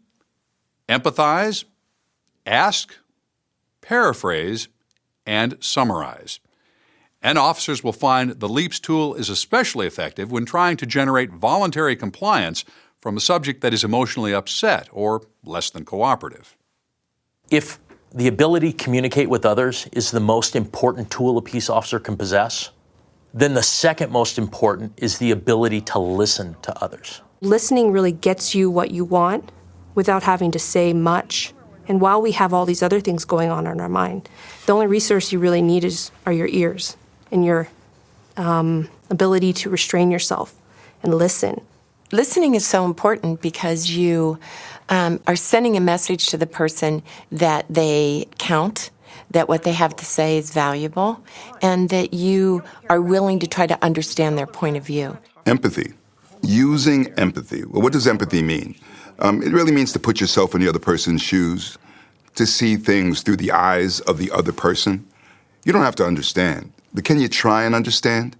empathize, ask, paraphrase, and summarize. And officers will find the LEAPS tool is especially effective when trying to generate voluntary compliance from a subject that is emotionally upset or less than cooperative. If the ability to communicate with others is the most important tool a peace officer can possess, then the second most important is the ability to listen to others. Listening really gets you what you want without having to say much. And while we have all these other things going on in our mind, the only resource you really need are your ears and your ability to restrain yourself and listen. Listening is so important because you are sending a message to the person that they count, that what they have to say is valuable, and that you are willing to try to understand their point of view. Empathy. Using empathy. Well, what does empathy mean? It really means to put yourself in the other person's shoes, to see things through the eyes of the other person. You don't have to understand, but can you try and understand?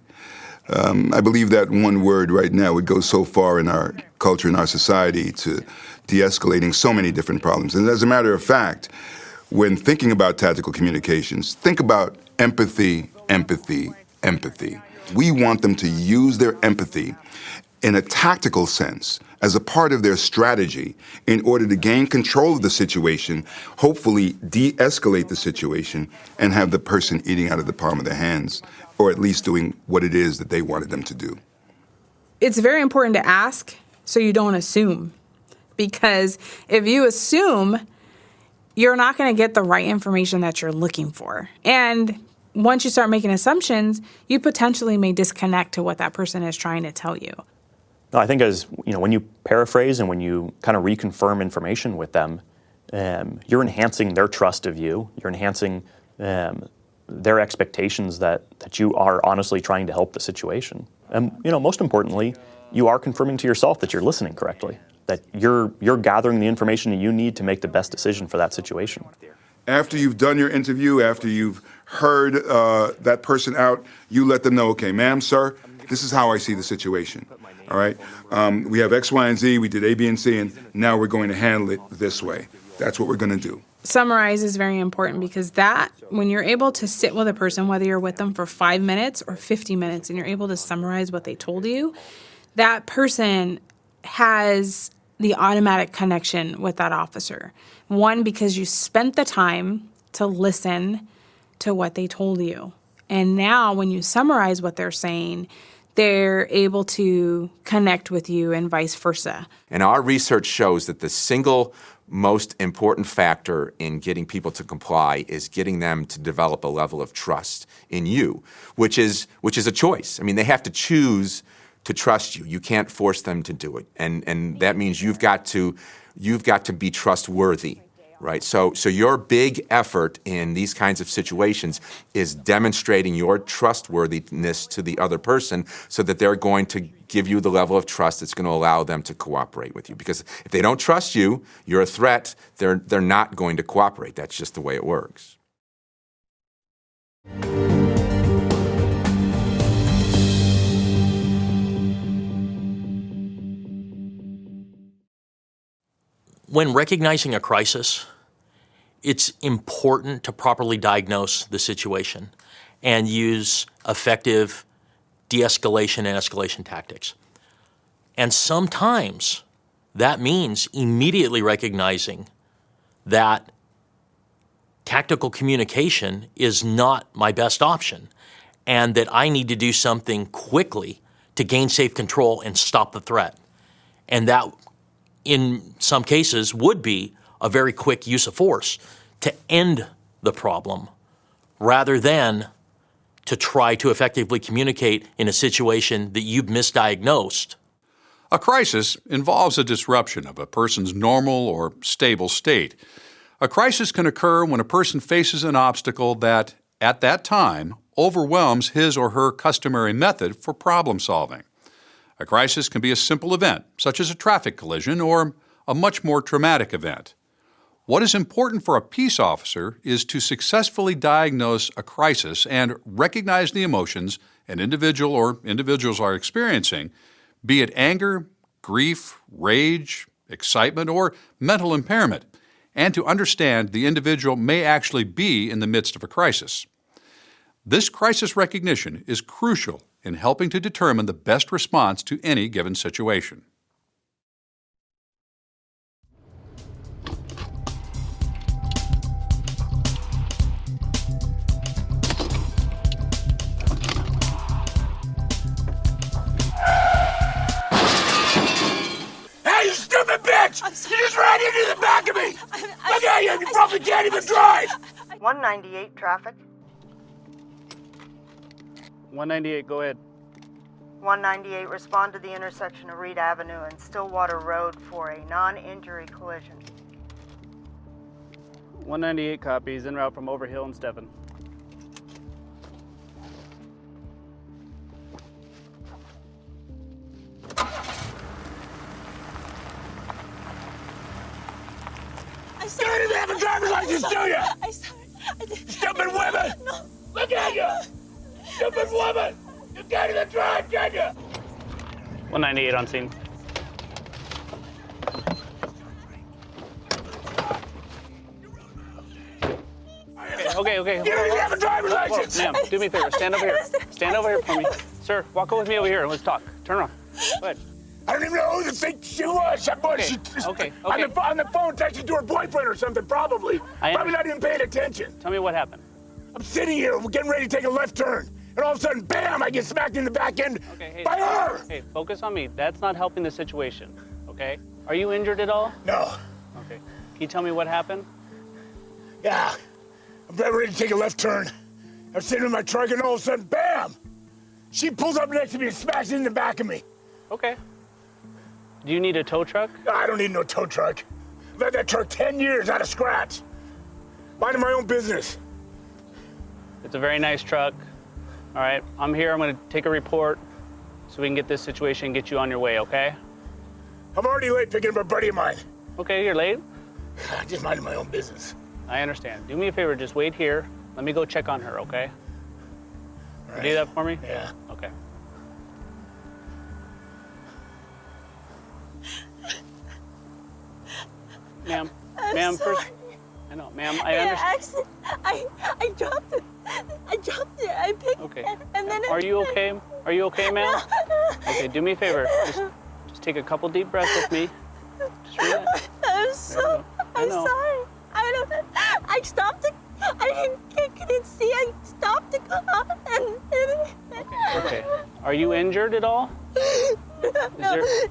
I believe that one word right now would go so far in our culture, in our society, to de-escalating so many different problems. And as a matter of fact, when thinking about tactical communications, think about empathy, empathy, empathy. We want them to use their empathy in a tactical sense as a part of their strategy in order to gain control of the situation, hopefully de-escalate the situation, and have the person eating out of the palm of their hands, or at least doing what it is that they wanted them to do. It's very important to ask so you don't assume, because if you assume, you're not going to get the right information that you're looking for. And once you start making assumptions, you potentially may disconnect to what that person is trying to tell you. No, I think when you paraphrase and when you kind of reconfirm information with them, you're enhancing their trust of you. You're enhancing their expectations that you are honestly trying to help the situation. And most importantly, you are confirming to yourself that you're listening correctly, that you're gathering the information that you need to make the best decision for that situation. After you've done your interview, after you've heard that person out, you let them know, okay, ma'am, sir, this is how I see the situation. All right? We have X, Y, and Z. We did A, B, and C, and now we're going to handle it this way. That's what we're going to do. Summarize is very important, because when you're able to sit with a person, whether you're with them for 5 minutes or 50 minutes, and you're able to summarize what they told you, that person has the automatic connection with that officer. One, because you spent the time to listen to what they told you. And now when you summarize what they're saying, they're able to connect with you and vice versa. And our research shows that the single most important factor in getting people to comply is getting them to develop a level of trust in you, which is a choice. I mean, they have to choose to trust you. You can't force them to do it. And that means you've got to be trustworthy. Right. So your big effort in these kinds of situations is demonstrating your trustworthiness to the other person so that they're going to give you the level of trust that's going to allow them to cooperate with you. Because if they don't trust you, you're a threat, they're not going to cooperate. That's just the way it works. When recognizing a crisis, it's important to properly diagnose the situation and use effective de-escalation and escalation tactics. And sometimes that means immediately recognizing that tactical communication is not my best option and that I need to do something quickly to gain safe control and stop the threat. And that, in some cases, would be a very quick use of force to end the problem rather than to try to effectively communicate in a situation that you've misdiagnosed. A crisis involves a disruption of a person's normal or stable state. A crisis can occur when a person faces an obstacle that, at that time, overwhelms his or her customary method for problem solving. A crisis can be a simple event, such as a traffic collision, or a much more traumatic event. What is important for a peace officer is to successfully diagnose a crisis and recognize the emotions an individual or individuals are experiencing, be it anger, grief, rage, excitement, or mental impairment, and to understand the individual may actually be in the midst of a crisis. This crisis recognition is crucial in helping to determine the best response to any given situation. Hey, you stupid bitch! You just ran into the back of me! Look at you! You probably can't even drive! 198 traffic. 198, go ahead. 198, respond to the intersection of Reed Avenue and Stillwater Road for a non-injury collision. 198 copies, en route from Overhill and Stephen. You don't even have a driver's license, do you? Stupid women! No. Look at you! Stupid woman! You can't even drive, can you? 198 on scene. Okay. You don't even have a driver's license! Ma'am, do me a favor. Stand over here. Stand over here for me. Sir, walk with me over here and let's talk. Turn around. Go ahead. I don't even know who the think she was. Okay. On the phone texting to her boyfriend or something, probably. Probably not even paying attention. Tell me what happened. I'm sitting here, we're getting ready to take a left turn. And all of a sudden, bam, I get smacked in the back end by her. Hey, focus on me. That's not helping the situation, okay? Are you injured at all? No. Okay. Can you tell me what happened? Yeah. I'm ready to take a left turn. I'm sitting in my truck and all of a sudden, bam! She pulls up next to me and smashes in the back of me. Okay. Do you need a tow truck? No, I don't need no tow truck. I've had that truck 10 years, not a scratch. Minding my own business. It's a very nice truck. All right, I'm here. I'm going to take a report so we can get this situation and get you on your way, okay? I'm already late picking up a buddy of mine. Okay, you're late? Just minding my own business. I understand. Do me a favor, just wait here. Let me go check on her, okay? All right. You do that for me? Yeah. Okay. Ma'am, first. I know, ma'am, I understand. I dropped it. I picked Okay. it. And then Are you okay? Are you okay, ma'am? Okay, do me a favor. Just take a couple deep breaths with me. Just relax. I'm sorry. I know. I stopped it. I couldn't see. I stopped the car and Okay. Are you injured at all?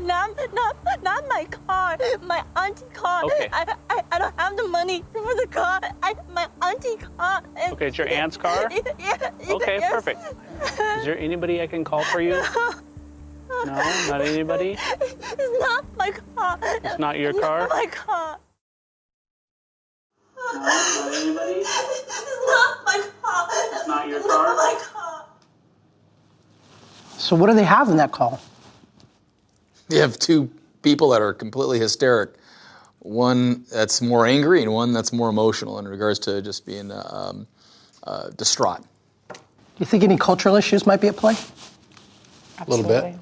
not my car, my auntie car. Okay. I don't have the money for the car. My auntie car. Okay, it's your aunt's car? Yeah. Okay, yes. perfect. Is there anybody I can call for you? No, not anybody? It's not my car. It's not your car? It's not my car. No, not anybody? It's not my car. It's not your It's car? not my car. So what do they have in that call? You have two people that are completely hysteric. One that's more angry and one that's more emotional in regards to just being distraught. Do you think any cultural issues might be at play? A little bit.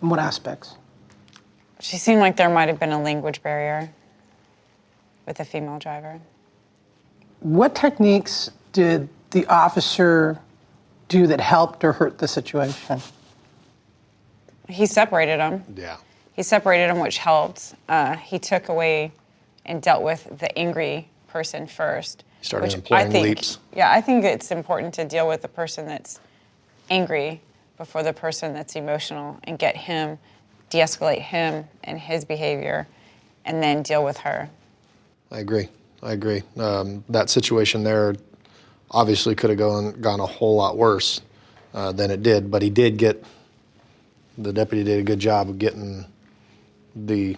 In what aspects? She seemed like there might have been a language barrier with the female driver. What techniques did the officer do that helped or hurt the situation? He separated them. Yeah. He separated them, which helped. He took away and dealt with the angry person first. He started which employing leaps. Yeah, I think it's important to deal with the person that's angry before the person that's emotional and get him, de-escalate him and his behavior, and then deal with her. I agree. That situation there obviously could have gone a whole lot worse than it did, but the deputy did a good job of getting the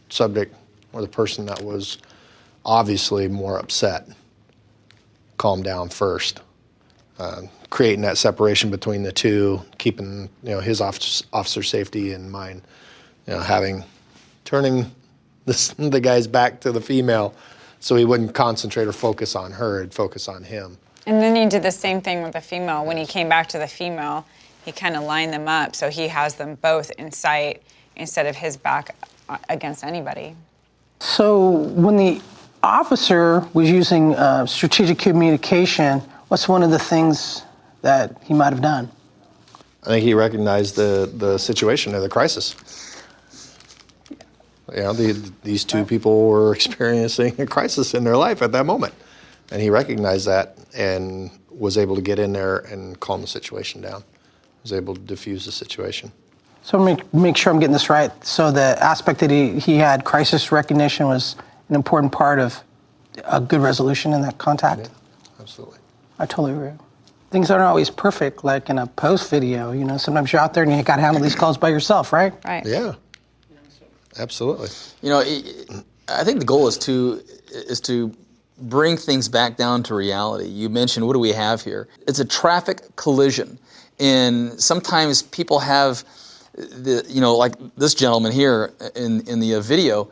subject or the person that was obviously more upset calmed down first, creating that separation between the two, keeping his officer safety in mind, turning the guy's back to the female so he wouldn't concentrate or focus on her, and focus on him. And then he did the same thing with the female. When he came back to the female, he kind of lined them up so he has them both in sight instead of his back against anybody. So when the officer was using strategic communication, what's one of the things that he might have done? I think he recognized the situation or the crisis. These two people were experiencing a crisis in their life at that moment. And he recognized that and was able to get in there and calm the situation down. Was able to diffuse the situation. So make sure I'm getting this right. So the aspect that he had crisis recognition was an important part of a good resolution in that contact? Yeah, absolutely. I totally agree. Things aren't always perfect, like in a post video. Sometimes you're out there and you got to handle these calls by yourself, right? Right. Yeah. Absolutely. I think the goal is to bring things back down to reality. You mentioned, what do we have here? It's a traffic collision. And sometimes people have, like this gentleman here in the video,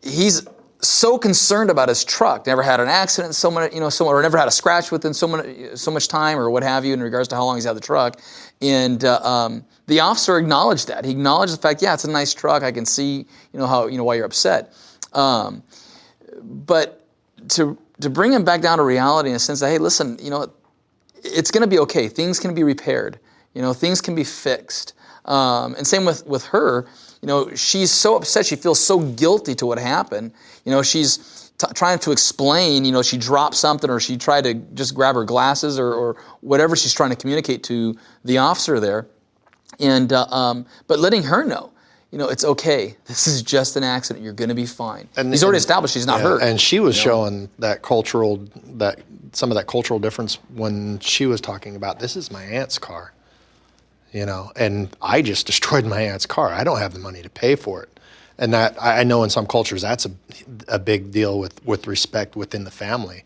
he's so concerned about his truck, never had an accident, or never had a scratch within so much time or what have you in regards to how long he's had the truck. And the officer acknowledged that. He acknowledged the fact, yeah, it's a nice truck. I can see, why you're upset. But to bring him back down to reality in a sense that, hey, listen, it's going to be okay. Things can be repaired. Things can be fixed. And same with her. She's so upset. She feels so guilty to what happened. She's trying to explain. She dropped something, or she tried to just grab her glasses, or whatever she's trying to communicate to the officer there. And but letting her know, it's okay. This is just an accident. You're going to be fine. And he's already established she's not hurt. And she was showing some of that cultural difference when she was talking about, this is my aunt's car, and I just destroyed my aunt's car. I don't have the money to pay for it. And that, I know in some cultures that's a big deal with respect within the family.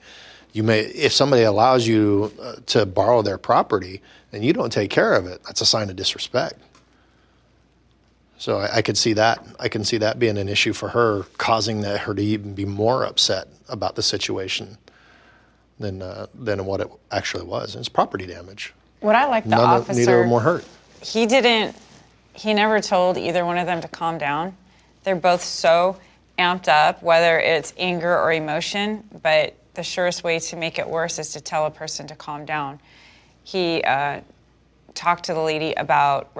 If somebody allows you to borrow their property and you don't take care of it, that's a sign of disrespect. So I could see that. I can see that being an issue for her, causing her to even be more upset about the situation than what it actually was. It's property damage. What I like the officer, neither of them were hurt. He never told either one of them to calm down. They're both so amped up, whether it's anger or emotion, but the surest way to make it worse is to tell a person to calm down. He talked to the lady about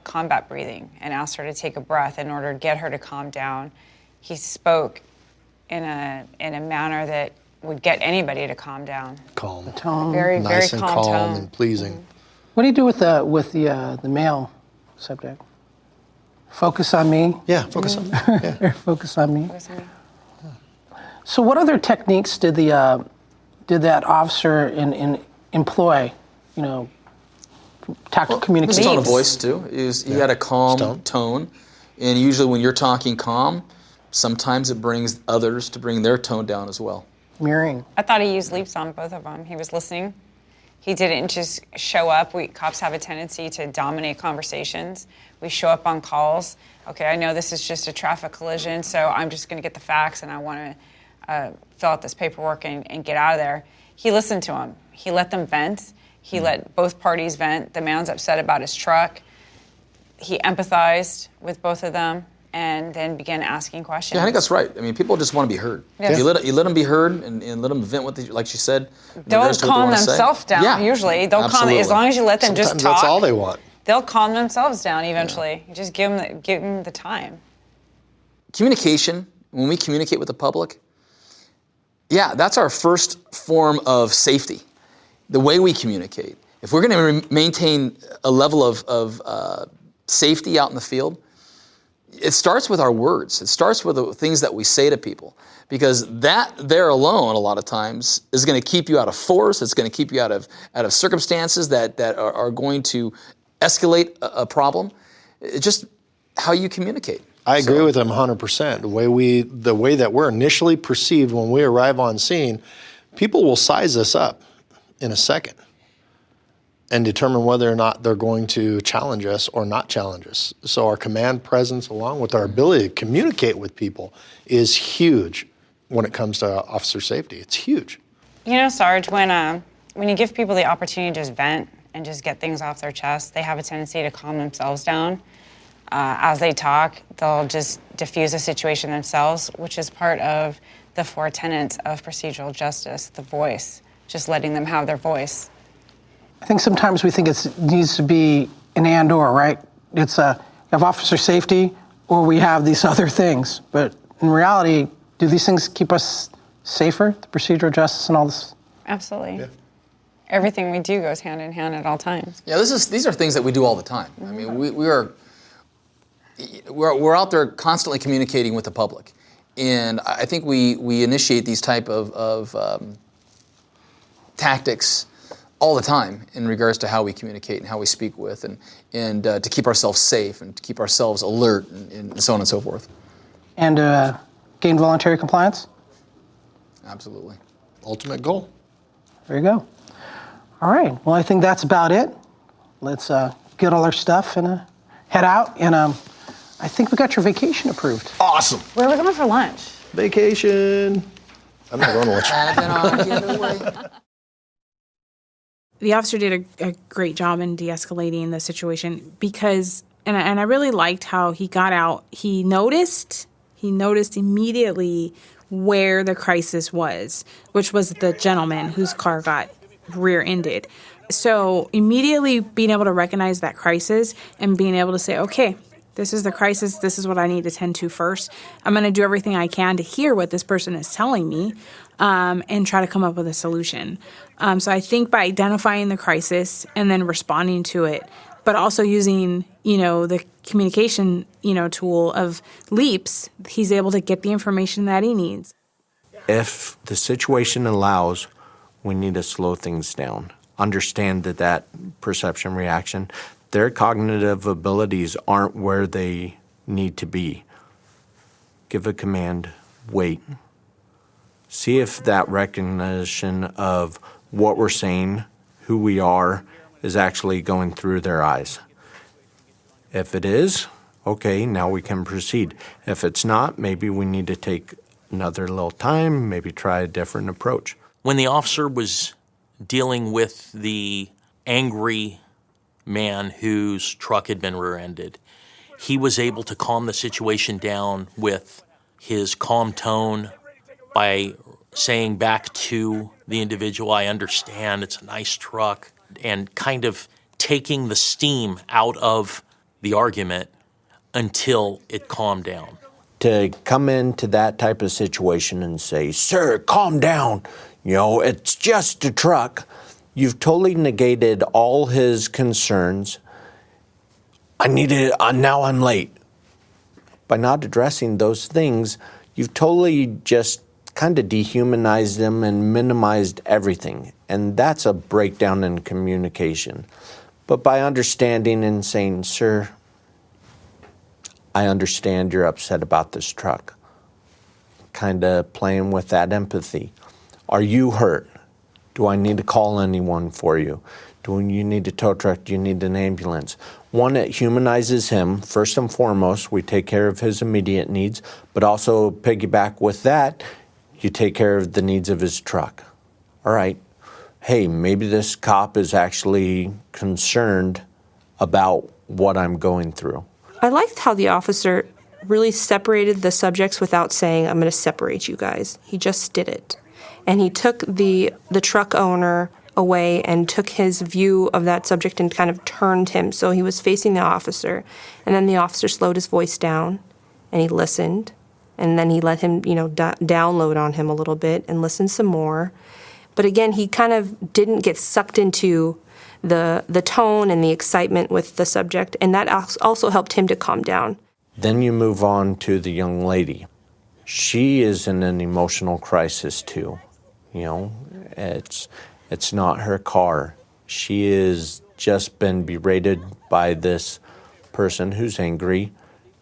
combat breathing and asked her to take a breath in order to get her to calm down. He spoke in a manner that would get anybody to calm down. Calm. Tone. Very, Nice very and calm calm tone. and pleasing. What do you do with the male subject? Focus on me. Yeah, focus on me. Or focus on me. Focus on me. So, what other techniques did that officer employ? You know, tactile communication. Tone of voice too. He had a calm tone, and usually when you're talking calm, sometimes it brings others to bring their tone down as well. Mirroring. I thought he used leaps on both of them. He was listening. He didn't just show up. Cops have a tendency to dominate conversations. We show up on calls. Okay, I know this is just a traffic collision, so I'm just going to get the facts and I want to fill out this paperwork and get out of there. He listened to them. He let them vent. He let both parties vent. The man's upset about his truck. He empathized with both of them and then began asking questions. Yeah, I think that's right. I mean, people just want to be heard. Yes. You let them be heard and let them vent what they, like she said. They'll calm themselves down, Yeah, usually. They'll calm, absolutely. as long as you let them just Sometimes talk. that's all they want. They'll calm themselves down eventually. You just give them the time. Communication, when we communicate with the public, yeah, that's our first form of safety. The way we communicate. If we're going to maintain a level of safety out in the field, it starts with our words. It starts with the things that we say to people, because that there alone, a lot of times, is going to keep you out of force. It's going to keep you out of circumstances that are going to escalate a problem. It's just how you communicate. I agree with him 100%. The way that we're initially perceived when we arrive on scene, people will size us up in a second and determine whether or not they're going to challenge us or not challenge us. So our command presence, along with our ability to communicate with people, is huge when it comes to officer safety. It's huge. You know, Sarge, when you give people the opportunity to just vent and just get things off their chest, they have a tendency to calm themselves down. As they talk, they'll just diffuse a situation themselves, which is part of the 4 tenets of procedural justice, the voice, just letting them have their voice. I think sometimes we think it needs to be an and/or, right? It's you have officer safety, or we have these other things. But in reality, do these things keep us safer? The procedural justice and all this. Absolutely. Yeah. Everything we do goes hand in hand at all times. Yeah, these are things that we do all the time. I mean, we're out there constantly communicating with the public, and I think we initiate these type of tactics all the time in regards to how we communicate and how we speak with, and to keep ourselves safe and to keep ourselves alert and so on and so forth. And gain voluntary compliance? Absolutely. Ultimate goal. There you go. All right. Well, I think that's about it. Let's get all our stuff and head out. And I think we got your vacation approved. Awesome. Where are we going for lunch? Vacation. I'm not going to lunch. The officer did a great job in de-escalating the situation because, and I really liked how he got out. He noticed immediately where the crisis was, which was the gentleman whose car got rear-ended. So immediately being able to recognize that crisis and being able to say, okay, this is the crisis. This is what I need to tend to first. I'm going to do everything I can to hear what this person is telling me and try to come up with a solution. So I think by identifying the crisis and then responding to it, but also using, the communication, tool of leaps, he's able to get the information that he needs. If the situation allows, we need to slow things down. Understand that perception reaction, their cognitive abilities aren't where they need to be. Give a command, wait. See if that recognition of what we're saying, who we are, is actually going through their eyes. If it is, okay, now we can proceed. If it's not, maybe we need to take another little time, maybe try a different approach. When the officer was dealing with the angry man whose truck had been rear-ended, he was able to calm the situation down with his calm tone by saying back to the individual, I understand, it's a nice truck, and kind of taking the steam out of the argument until it calmed down. to come into that type of situation and say, sir, calm down, it's just a truck, you've totally negated all his concerns. Now I'm late. By not addressing those things, you've totally just kind of dehumanized him and minimized everything. And that's a breakdown in communication. But by understanding and saying, sir, I understand you're upset about this truck. Kind of playing with that empathy. Are you hurt? Do I need to call anyone for you? Do you need a tow truck? Do you need an ambulance? One, it humanizes him. First and foremost, we take care of his immediate needs, but also piggyback with that, you take care of the needs of his truck. All right, hey, maybe this cop is actually concerned about what I'm going through. I liked how the officer really separated the subjects without saying, I'm going to separate you guys. He just did it. And he took the truck owner away and took his view of that subject and kind of turned him so he was facing the officer. And then the officer slowed his voice down and he listened. And then he let him, download on him a little bit and listen some more. But again, he kind of didn't get sucked into the tone and the excitement with the subject, and that also helped him to calm down. Then you move on to the young lady. She is in an emotional crisis too. It's not her car. She has just been berated by this person who's angry.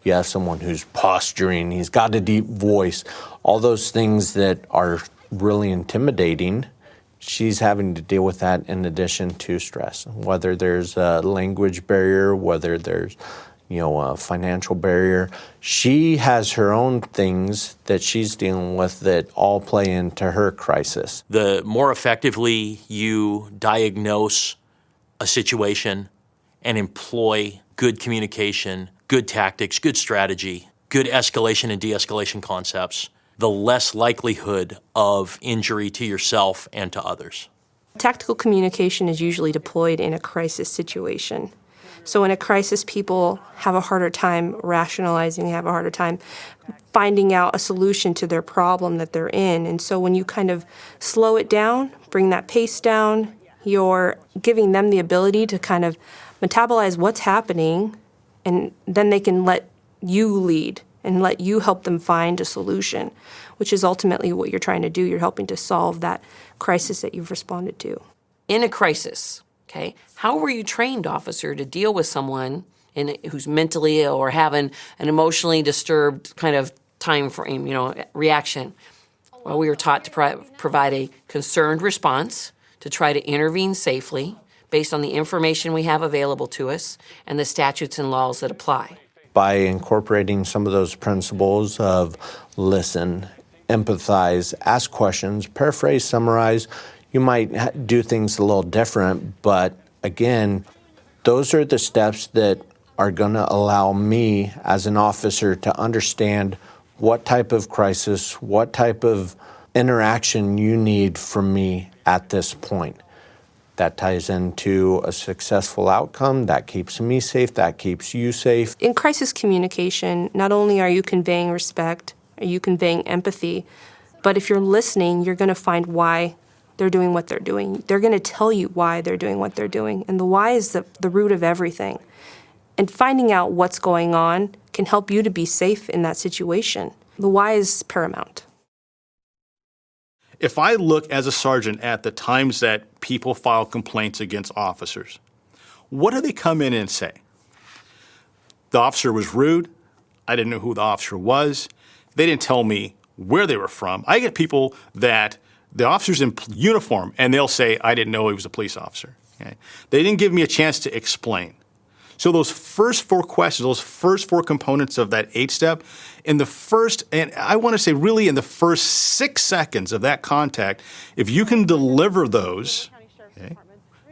You have someone who's posturing, he's got a deep voice, all those things that are really intimidating. She's having to deal with that in addition to stress, whether there's a language barrier, whether there's a financial barrier. She has her own things that she's dealing with that all play into her crisis. The more effectively you diagnose a situation and employ good communication, good tactics, good strategy, good escalation and de-escalation concepts, the less likelihood of injury to yourself and to others. Tactical communication is usually deployed in a crisis situation. So in a crisis, people have a harder time rationalizing, they have a harder time finding out a solution to their problem that they're in. And so when you kind of slow it down, bring that pace down, you're giving them the ability to kind of metabolize what's happening, and then they can let you lead and let you help them find a solution, which is ultimately what you're trying to do. You're helping to solve that crisis that you've responded to. In a crisis, okay, how were you trained, officer, to deal with someone who's mentally ill or having an emotionally disturbed kind of time frame, reaction? Well, we were taught to provide a concerned response, to try to intervene safely based on the information we have available to us and the statutes and laws that apply. By incorporating some of those principles of listen, empathize, ask questions, paraphrase, summarize, you might do things a little different, but again, those are the steps that are going to allow me as an officer to understand what type of crisis, what type of interaction you need from me at this point. That ties into a successful outcome, that keeps me safe, that keeps you safe. In crisis communication, not only are you conveying respect, are you conveying empathy, but if you're listening, you're going to find why they're doing what they're doing. They're going to tell you why they're doing what they're doing. And the why is the root of everything. And finding out what's going on can help you to be safe in that situation. The why is paramount. If I look as a sergeant at the times that people file complaints against officers, what do they come in and say? The officer was rude. I didn't know who the officer was. They didn't tell me where they were from. I get people that the officer's in uniform and they'll say, I didn't know he was a police officer. Okay? They didn't give me a chance to explain. So those first 4 questions, those first 4 components of that 8-step, in the first, and I want to say really in the first 6 seconds of that contact, if you can deliver those, okay,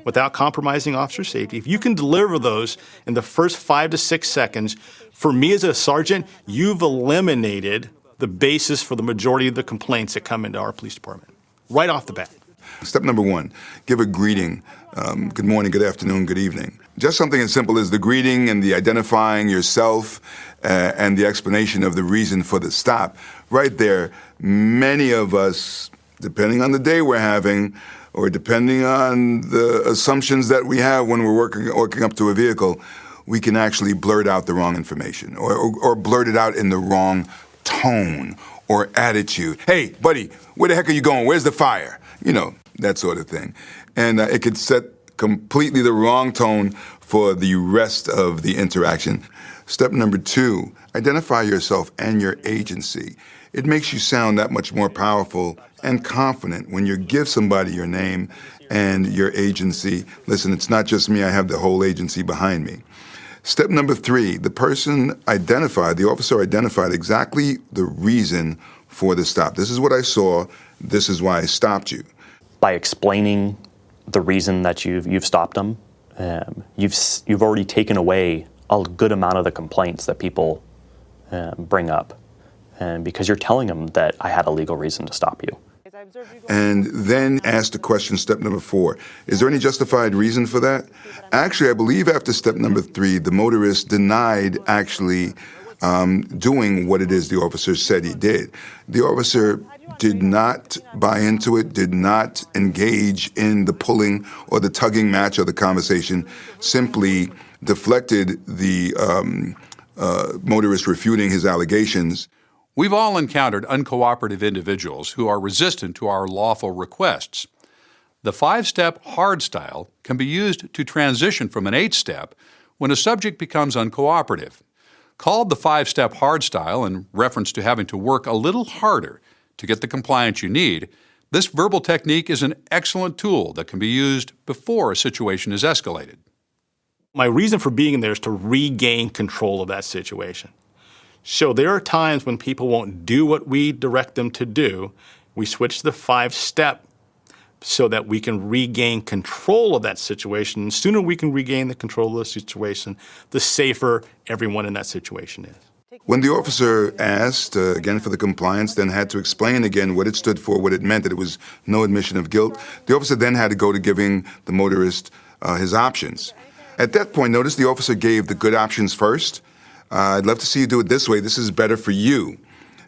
without compromising officer safety, if you can deliver those in the first 5 to 6 seconds, for me as a sergeant, you've eliminated the basis for the majority of the complaints that come into our police department, right off the bat. Step number 1, give a greeting. Good morning, good afternoon, good evening. Just something as simple as the greeting and the identifying yourself and the explanation of the reason for the stop. Right there, many of us, depending on the day we're having, or depending on the assumptions that we have when we're working up to a vehicle, we can actually blurt out the wrong information or blurt it out in the wrong tone or attitude. Hey, buddy, where the heck are you going? Where's the fire? You know, that sort of thing. And it could set completely the wrong tone for the rest of the interaction. Step number 2, identify yourself and your agency. It makes you sound that much more powerful and confident when you give somebody your name and your agency. Listen, it's not just me, I have the whole agency behind me. Step number 3, the officer identified exactly the reason for the stop. This is what I saw, this is why I stopped you. By explaining the reason that you've stopped them, you've already taken away a good amount of the complaints that people bring up, because you're telling them that I had a legal reason to stop you. And then ask the question, step number 4, is there any justified reason for that? Actually, I believe after step number 3, the motorist denied actually doing what it is the officer said he did. The officer did not buy into it, did not engage in the pulling or the tugging match of the conversation, simply deflected the motorist refuting his allegations. We've all encountered uncooperative individuals who are resistant to our lawful requests. The 5-step Hardstyle can be used to transition from an 8-step when a subject becomes uncooperative. Called the 5-step Hardstyle in reference to having to work a little harder to get the compliance you need, this verbal technique is an excellent tool that can be used before a situation is escalated. My reason for being there is to regain control of that situation. So there are times when people won't do what we direct them to do. We switch to the 5-step so that we can regain control of that situation. The sooner we can regain the control of the situation, the safer everyone in that situation is. When the officer asked, again for the compliance, then had to explain again what it stood for, what it meant, that it was no admission of guilt, the officer then had to go to giving the motorist his options. At that point, notice the officer gave the good options first. I'd love to see you do it this way. This is better for you.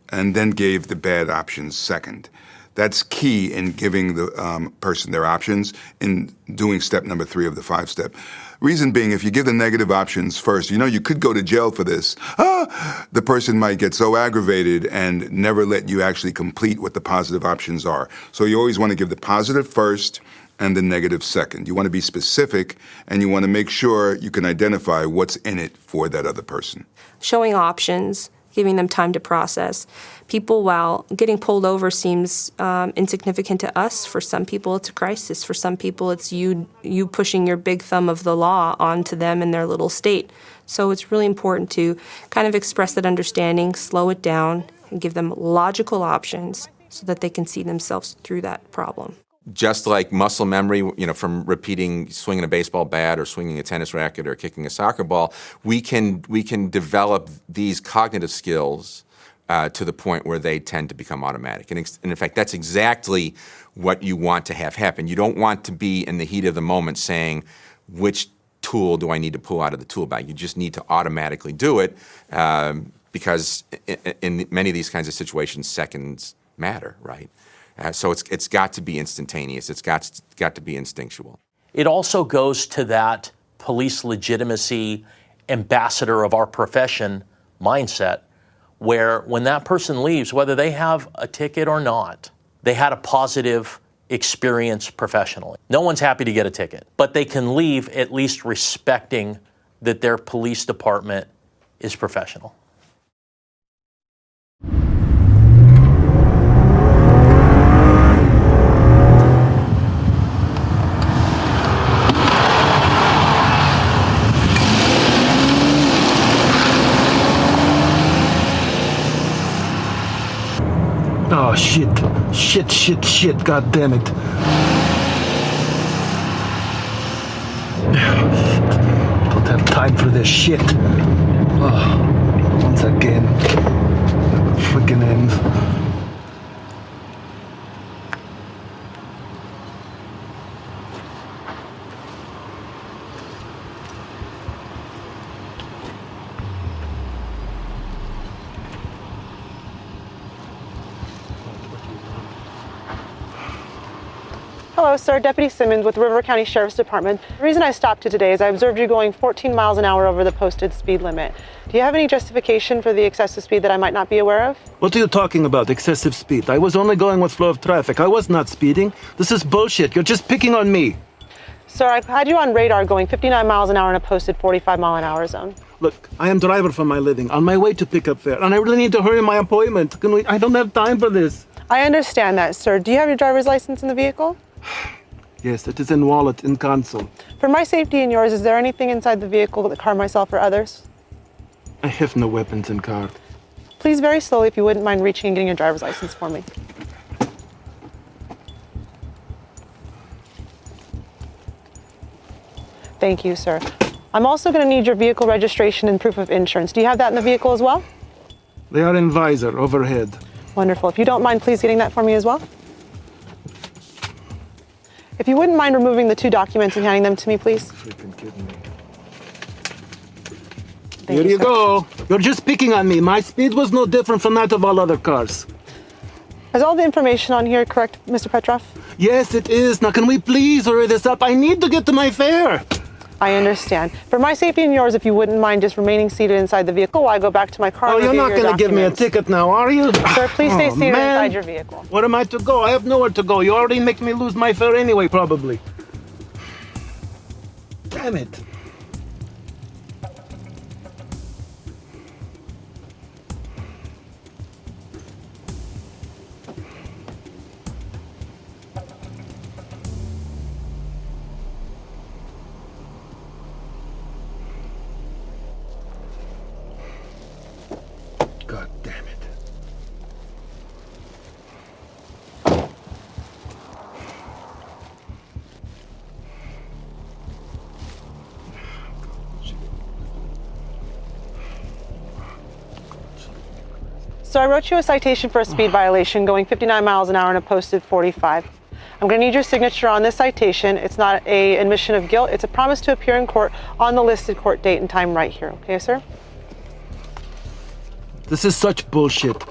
And then gave the bad options second. That's key in giving the person their options in doing step number 3 of the 5-step. Reason being, if you give the negative options first, you could go to jail for this. The person might get so aggravated and never let you actually complete what the positive options are. So you always want to give the positive first and the negative second. You want to be specific, and you want to make sure you can identify what's in it for that other person. Showing options, giving them time to process. People, while getting pulled over seems insignificant to us, for some people it's a crisis. For some people it's you pushing your big thumb of the law onto them in their little state. So it's really important to kind of express that understanding, slow it down, and give them logical options so that they can see themselves through that problem. Just like muscle memory, from repeating swinging a baseball bat or swinging a tennis racket or kicking a soccer ball, we can develop these cognitive skills to the point where they tend to become automatic. And in fact, that's exactly what you want to have happen. You don't want to be in the heat of the moment saying, which tool do I need to pull out of the tool bag? You just need to automatically do it because in many of these kinds of situations, seconds matter, right? So it's got to be instantaneous. It's got to be instinctual. It also goes to that police legitimacy, ambassador of our profession mindset, where when that person leaves, whether they have a ticket or not, they had a positive experience professionally. No one's happy to get a ticket, but they can leave at least respecting that their police department is professional. Oh, shit, god damn it. Don't have time for this shit. Oh, once again, never freaking ends. Hello, sir. Deputy Simmons with River County Sheriff's Department. The reason I stopped you today is I observed you going 14 miles an hour over the posted speed limit. Do you have any justification for the excessive speed that I might not be aware of? What are you talking about, excessive speed? I was only going with flow of traffic. I was not speeding. This is bullshit. You're just picking on me. Sir, I've had you on radar going 59 miles an hour in a posted 45 mile an hour zone. Look, I am driver for my living, on my way to pick up fare, and I really need to hurry my appointment. I don't have time for this. I understand that, sir. Do you have your driver's license in the vehicle? Yes, it is in wallet, in console. For my safety and yours, is there anything inside the vehicle that harm myself or others? I have no weapons in car. Please, very slowly, if you wouldn't mind reaching and getting your driver's license for me. Thank you, sir. I'm also going to need your vehicle registration and proof of insurance. Do you have that in the vehicle as well? They are in visor, overhead. Wonderful. If you don't mind, please getting that for me as well. If you wouldn't mind removing the two documents and handing them to me, please. Freaking kidding me. Thank Here you sir. go. You're just picking on me. My speed was no different from that of all other cars. Is all the information on here correct, Mr. Petrov? Yes, it is. Now, can we please hurry this up? I need to get to my fare. I understand. For my safety and yours, if you wouldn't mind just remaining seated inside the vehicle while I go back to my car. Oh, and you're review not your going to give me a documents. ticket now, are you? Sir, please stay seated man. inside your vehicle. Where am I to go? I have nowhere to go. You already make me lose my fare anyway, probably. Damn it. God damn it. So I wrote you a citation for a speed violation going 59 miles an hour in a posted 45. I'm going to need your signature on this citation. It's not an admission of guilt. It's a promise to appear in court on the listed court date and time right here. Okay, sir? This is such bullshit.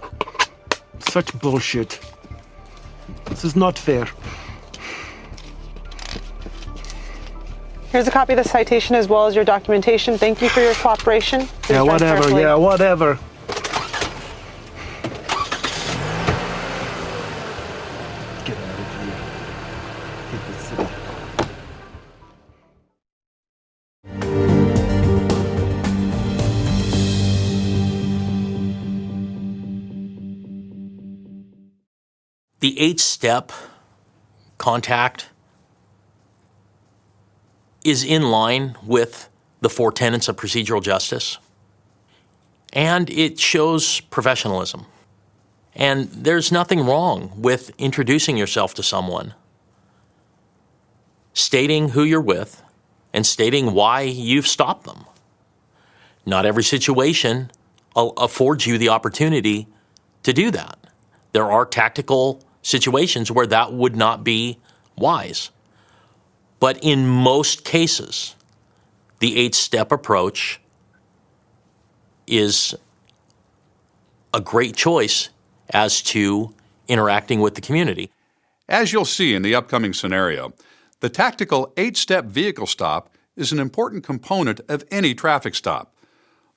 Such bullshit. This is not fair. Here's a copy of the citation as well as your documentation. Thank you for your cooperation. Please Yeah, drive whatever. carefully. Yeah, whatever. Get out of here. Hit the city. The 8-step contact is in line with the 4 tenets of procedural justice, and it shows professionalism. And there's nothing wrong with introducing yourself to someone, stating who you're with, and stating why you've stopped them. Not every situation affords you the opportunity to do that. There are tactical situations where that would not be wise. But in most cases, the 8-step approach is a great choice as to interacting with the community. As you'll see in the upcoming scenario, the tactical 8-step vehicle stop is an important component of any traffic stop.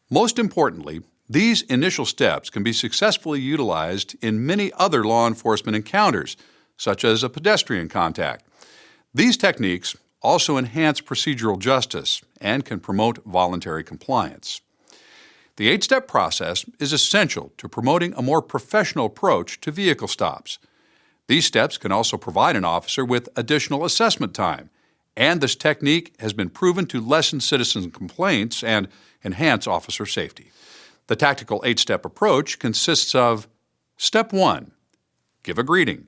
Most importantly, these initial steps can be successfully utilized in many other law enforcement encounters, such as a pedestrian contact. These techniques also enhance procedural justice and can promote voluntary compliance. The 8-step process is essential to promoting a more professional approach to vehicle stops. These steps can also provide an officer with additional assessment time, and this technique has been proven to lessen citizen complaints and enhance officer safety. The tactical 8-step approach consists of Step 1, give a greeting.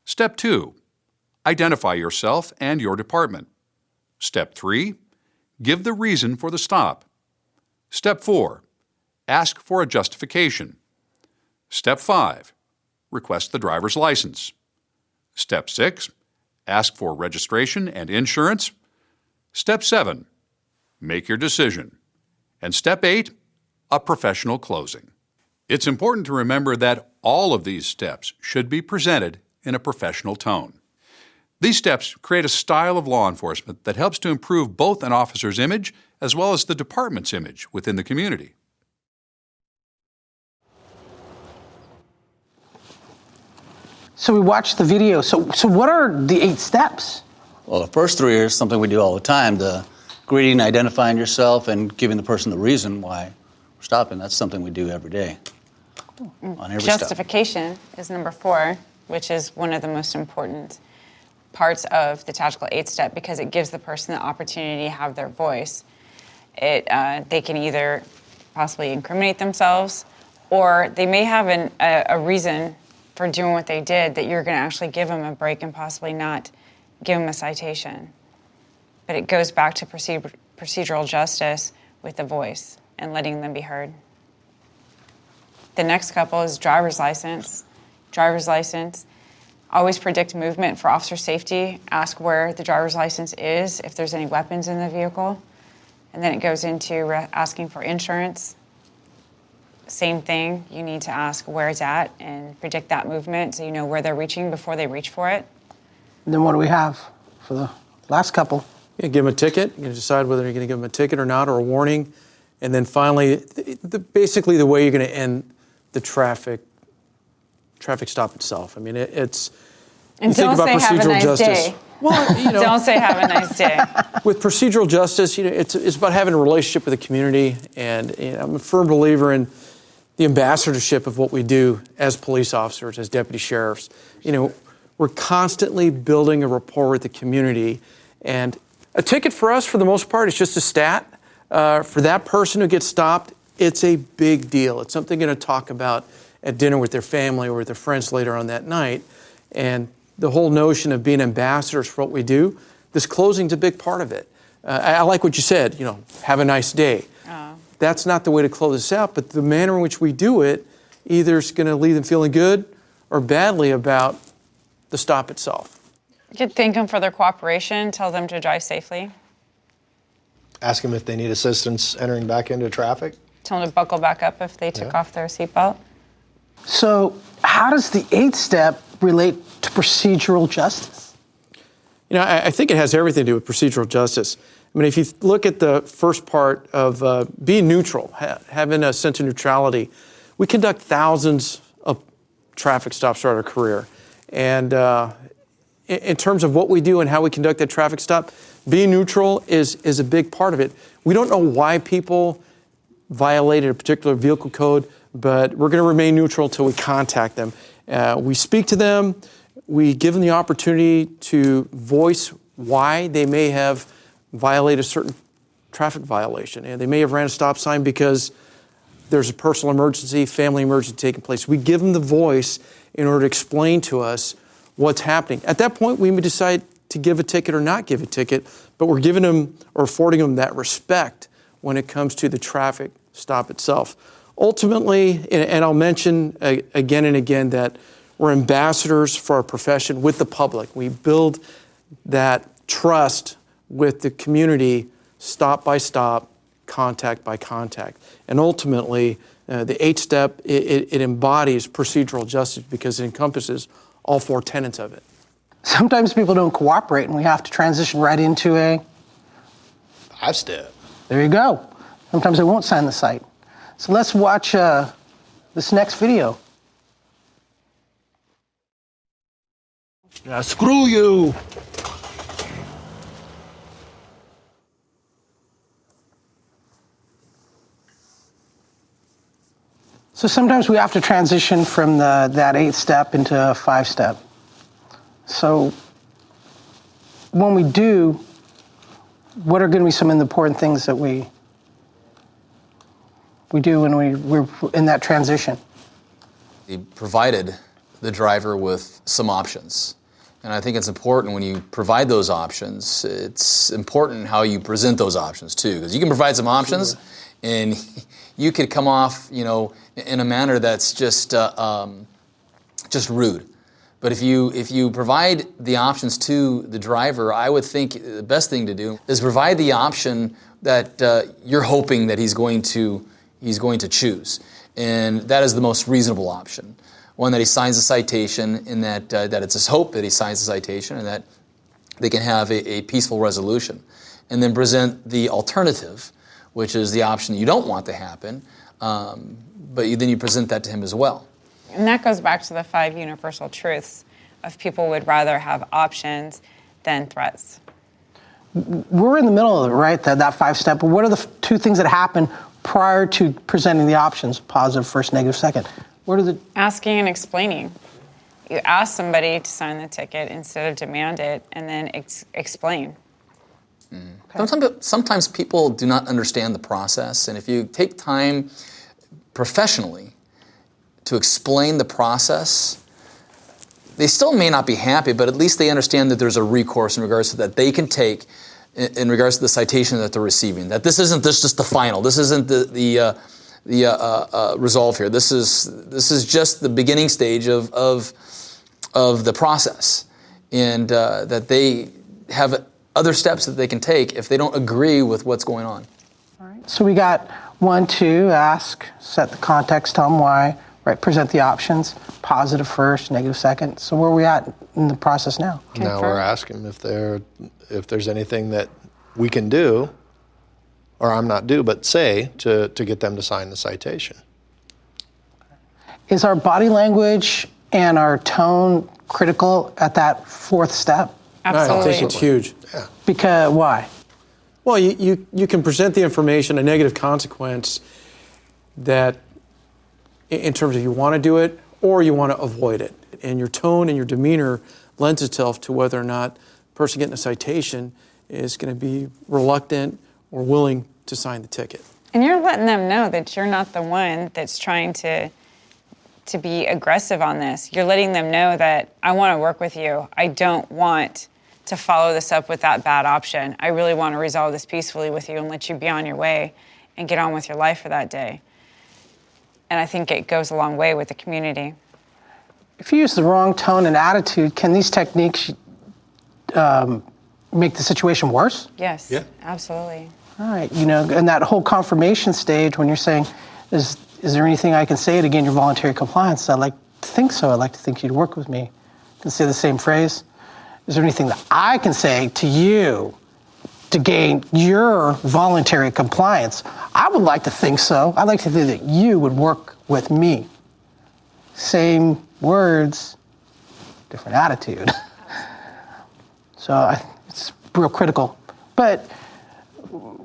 Step 2, identify yourself and your department. Step 3, give the reason for the stop. Step 4, ask for a justification. Step 5, request the driver's license. Step 6, ask for registration and insurance. Step 7, make your decision. And Step 8, a professional closing. It's important to remember that all of these steps should be presented in a professional tone. These steps create a style of law enforcement that helps to improve both an officer's image as well as the department's image within the community. So we watched the video. So what are the 8 steps? Well, the first 3 are something we do all the time, the greeting, identifying yourself, and giving the person the reason why we're stopping. That's something we do every day on every step. Justification is number 4, which is one of the most important parts of the tactical 8-step because it gives the person the opportunity to have their voice. They can either possibly incriminate themselves, or they may have a reason for doing what they did that you're going to actually give them a break and possibly not give them a citation. But it goes back to procedural justice with the voice and letting them be heard. The next couple is driver's license. Driver's license, always predict movement for officer safety. Ask where the driver's license is, if there's any weapons in the vehicle. And then it goes into asking for insurance. Same thing, you need to ask where it's at and predict that movement so you know where they're reaching before they reach for it. And then what do we have for the last couple? You give them a ticket. You decide whether you're going to give them a ticket or not, or a warning. And then finally, basically the way you're going to end the traffic stop itself. I mean, it's... And don't say have a nice day. Well, you know, don't say have a nice day. With procedural justice, you know, it's about having a relationship with the community, and you know, I'm a firm believer in the ambassadorship of what we do as police officers, as deputy sheriffs. You know, we're constantly building a rapport with the community, and a ticket for us, for the most part, is just a stat. For that person who gets stopped, it's a big deal. It's something they're going to talk about at dinner with their family or with their friends later on that night, and the whole notion of being ambassadors for what we do, this closing's a big part of it. I like what you said, you know, have a nice day. That's not the way to close this out, but the manner in which we do it either is going to leave them feeling good or badly about the stop itself. You could thank them for their cooperation, tell them to drive safely. Ask them if they need assistance entering back into traffic. Tell them to buckle back up if they took off their seatbelt. So how does the 8th step relate to procedural justice? You know, I think it has everything to do with procedural justice. I mean, if you look at the first part of being neutral, having a sense of neutrality, we conduct thousands of traffic stops throughout our career. And in terms of what we do and how we conduct that traffic stop, being neutral is a big part of it. We don't know why people violated a particular vehicle code, but we're going to remain neutral until we contact them. We speak to them, we give them the opportunity to voice why they may have violated a certain traffic violation. And they may have ran a stop sign because there's a personal emergency, family emergency taking place. We give them the voice in order to explain to us what's happening. At that point, we may decide to give a ticket or not give a ticket, but we're giving them or affording them that respect when it comes to the traffic stop itself. Ultimately, and I'll mention again and again that we're ambassadors for our profession with the public. We build that trust with the community stop by stop, contact by contact. And ultimately, the 8th step, it embodies procedural justice because it encompasses all 4 tenets of it. Sometimes people don't cooperate and we have to transition right into a 5-step. There you go. Sometimes they won't sign the cite. So let's watch this next video. Yeah, screw you. So sometimes we have to transition from that 8th step into a 5-step. So when we do, what are going to be some of the important things that we do when we're in that transition? He provided the driver with some options. And I think it's important when you provide those options, it's important how you present those options too. Because you can provide some options and you could come off, you know, in a manner that's just rude. But if you provide the options to the driver, I would think the best thing to do is provide the option that you're hoping that he's going to choose, and that is the most reasonable option. One that he signs a citation, in that it's his hope that he signs the citation, and that they can have a peaceful resolution. And then present the alternative, which is the option you don't want to happen, but then you present that to him as well. And that goes back to the 5 universal truths of people would rather have options than threats. We're in the middle of it, right? That 5-step. But what are the 2 things that happen prior to presenting the options? Positive first, negative second. What are the asking and explaining? You ask somebody to sign the ticket instead of demand it, and then explain. Sometimes people do not understand the process, and if you take time professionally to explain the process, they still may not be happy, but at least they understand that there's a recourse in regards to that they can take in regards to the citation that they're receiving. That this isn't just the final. This isn't the resolve here. This is just the beginning stage of the process, and that they have other steps that they can take if they don't agree with what's going on. All right. So we got 1, 2, ask, set the context, tell them why, right? Present the options, positive first, negative second. So where are we at in the process now? Now we're asking if there's anything that we can do, or I'm not do, but say to get them to sign the citation. Is our body language and our tone critical at that 4th step? Absolutely. I think it's huge. Yeah. Because why? Well, you can present the information, a negative consequence, that in terms of you want to do it or you want to avoid it. And your tone and your demeanor lends itself to whether or not the person getting a citation is going to be reluctant or willing to sign the ticket. And you're letting them know that you're not the one that's trying to be aggressive on this. You're letting them know that I want to work with you. I don't want to follow this up with that bad option. I really want to resolve this peacefully with you and let you be on your way and get on with your life for that day. And I think it goes a long way with the community. If you use the wrong tone and attitude, can these techniques make the situation worse? Yes, Yeah. absolutely. All right, in that whole confirmation stage when you're saying, is there anything I can say to gain your voluntary compliance? I'd like to think so. I'd like to think you'd work with me. You can say the same phrase. Is there anything that I can say to you to gain your voluntary compliance? I would like to think so. I'd like to think that you would work with me. Same words, different attitude. So it's real critical. But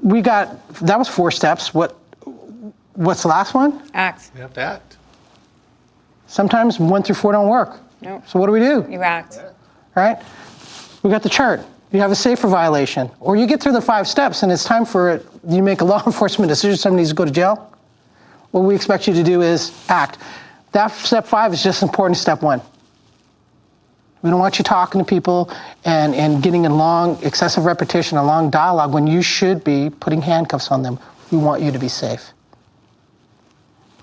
that was 4 steps. What's the last one? Act. You have to act. Sometimes 1 through 4 don't work. Nope. So what do? You act. Right? We got the chart. You have a safer violation. Or you get through the 5 steps and it's time for it. You make a law enforcement decision, somebody needs to go to jail. What we expect you to do is act. That step 5 is just as important as step 1. We don't want you talking to people and getting a long, excessive repetition, a long dialogue when you should be putting handcuffs on them. We want you to be safe.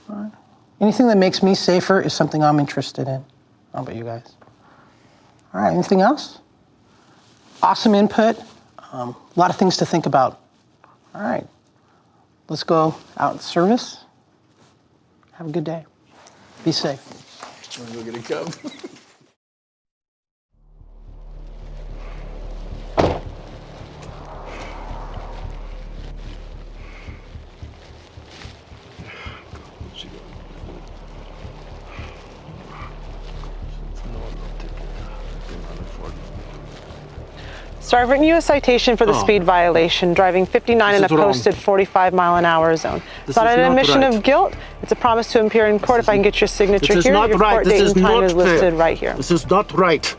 All right. Anything that makes me safer is something I'm interested in. How about you guys? All right, anything else? Awesome input. A lot of things to think about. All right, let's go out in service. Have a good day. Be safe. I'm going to get a cup. So I've written you a citation for the speed violation, driving 59 in a posted 45-mile-an-hour zone. It's not an admission of guilt. It's a promise to appear in court. If I can get your signature here, your court date and time is listed right here. This is not right.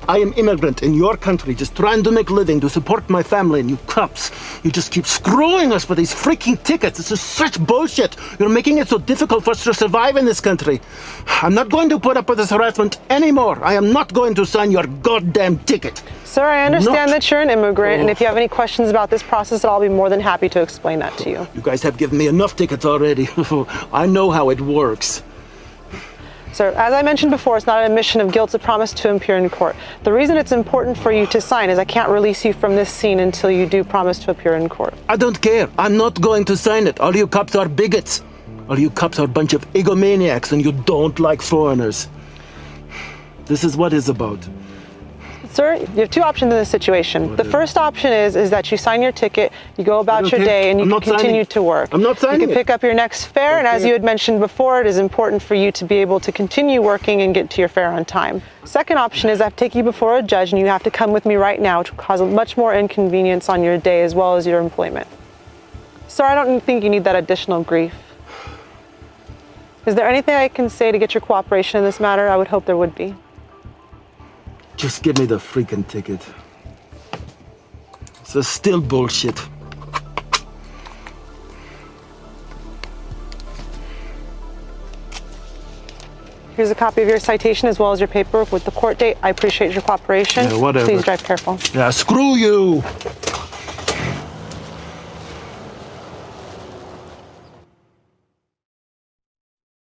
I am immigrant in your country, just trying to make a living, to support my family, and you cops, you just keep screwing us with these freaking tickets. This is such bullshit. You're making it so difficult for us to survive in this country. I'm not going to put up with this harassment anymore. I am not going to sign your goddamn ticket. Sir, I understand that you're an immigrant, and if you have any questions about this process, I'll be more than happy to explain that to you. You guys have given me enough tickets already. I know how it works. Sir, as I mentioned before, it's not an admission of guilt, it's a promise to appear in court. The reason it's important for you to sign is I can't release you from this scene until you do promise to appear in court. I don't care. I'm not going to sign it. All you cops are bigots. All you cops are a bunch of egomaniacs, and you don't like foreigners. This is what it's about. Sir, you have two options in this situation. The first option is that you sign your ticket, you go about your day, and you can continue to work. I'm not signing You can pick up your next fare, and as you had mentioned before, it is important for you to be able to continue working and get to your fare on time. Second option is I have to take you before a judge, and you have to come with me right now, which will cause much more inconvenience on your day as well as your employment. Sir, I don't think you need that additional grief. Is there anything I can say to get your cooperation in this matter? I would hope there would be. Just give me the freaking ticket. It's still bullshit. Here's a copy of your citation as well as your paperwork with the court date. I appreciate your cooperation. Yeah, whatever. Please drive careful. Yeah, screw you!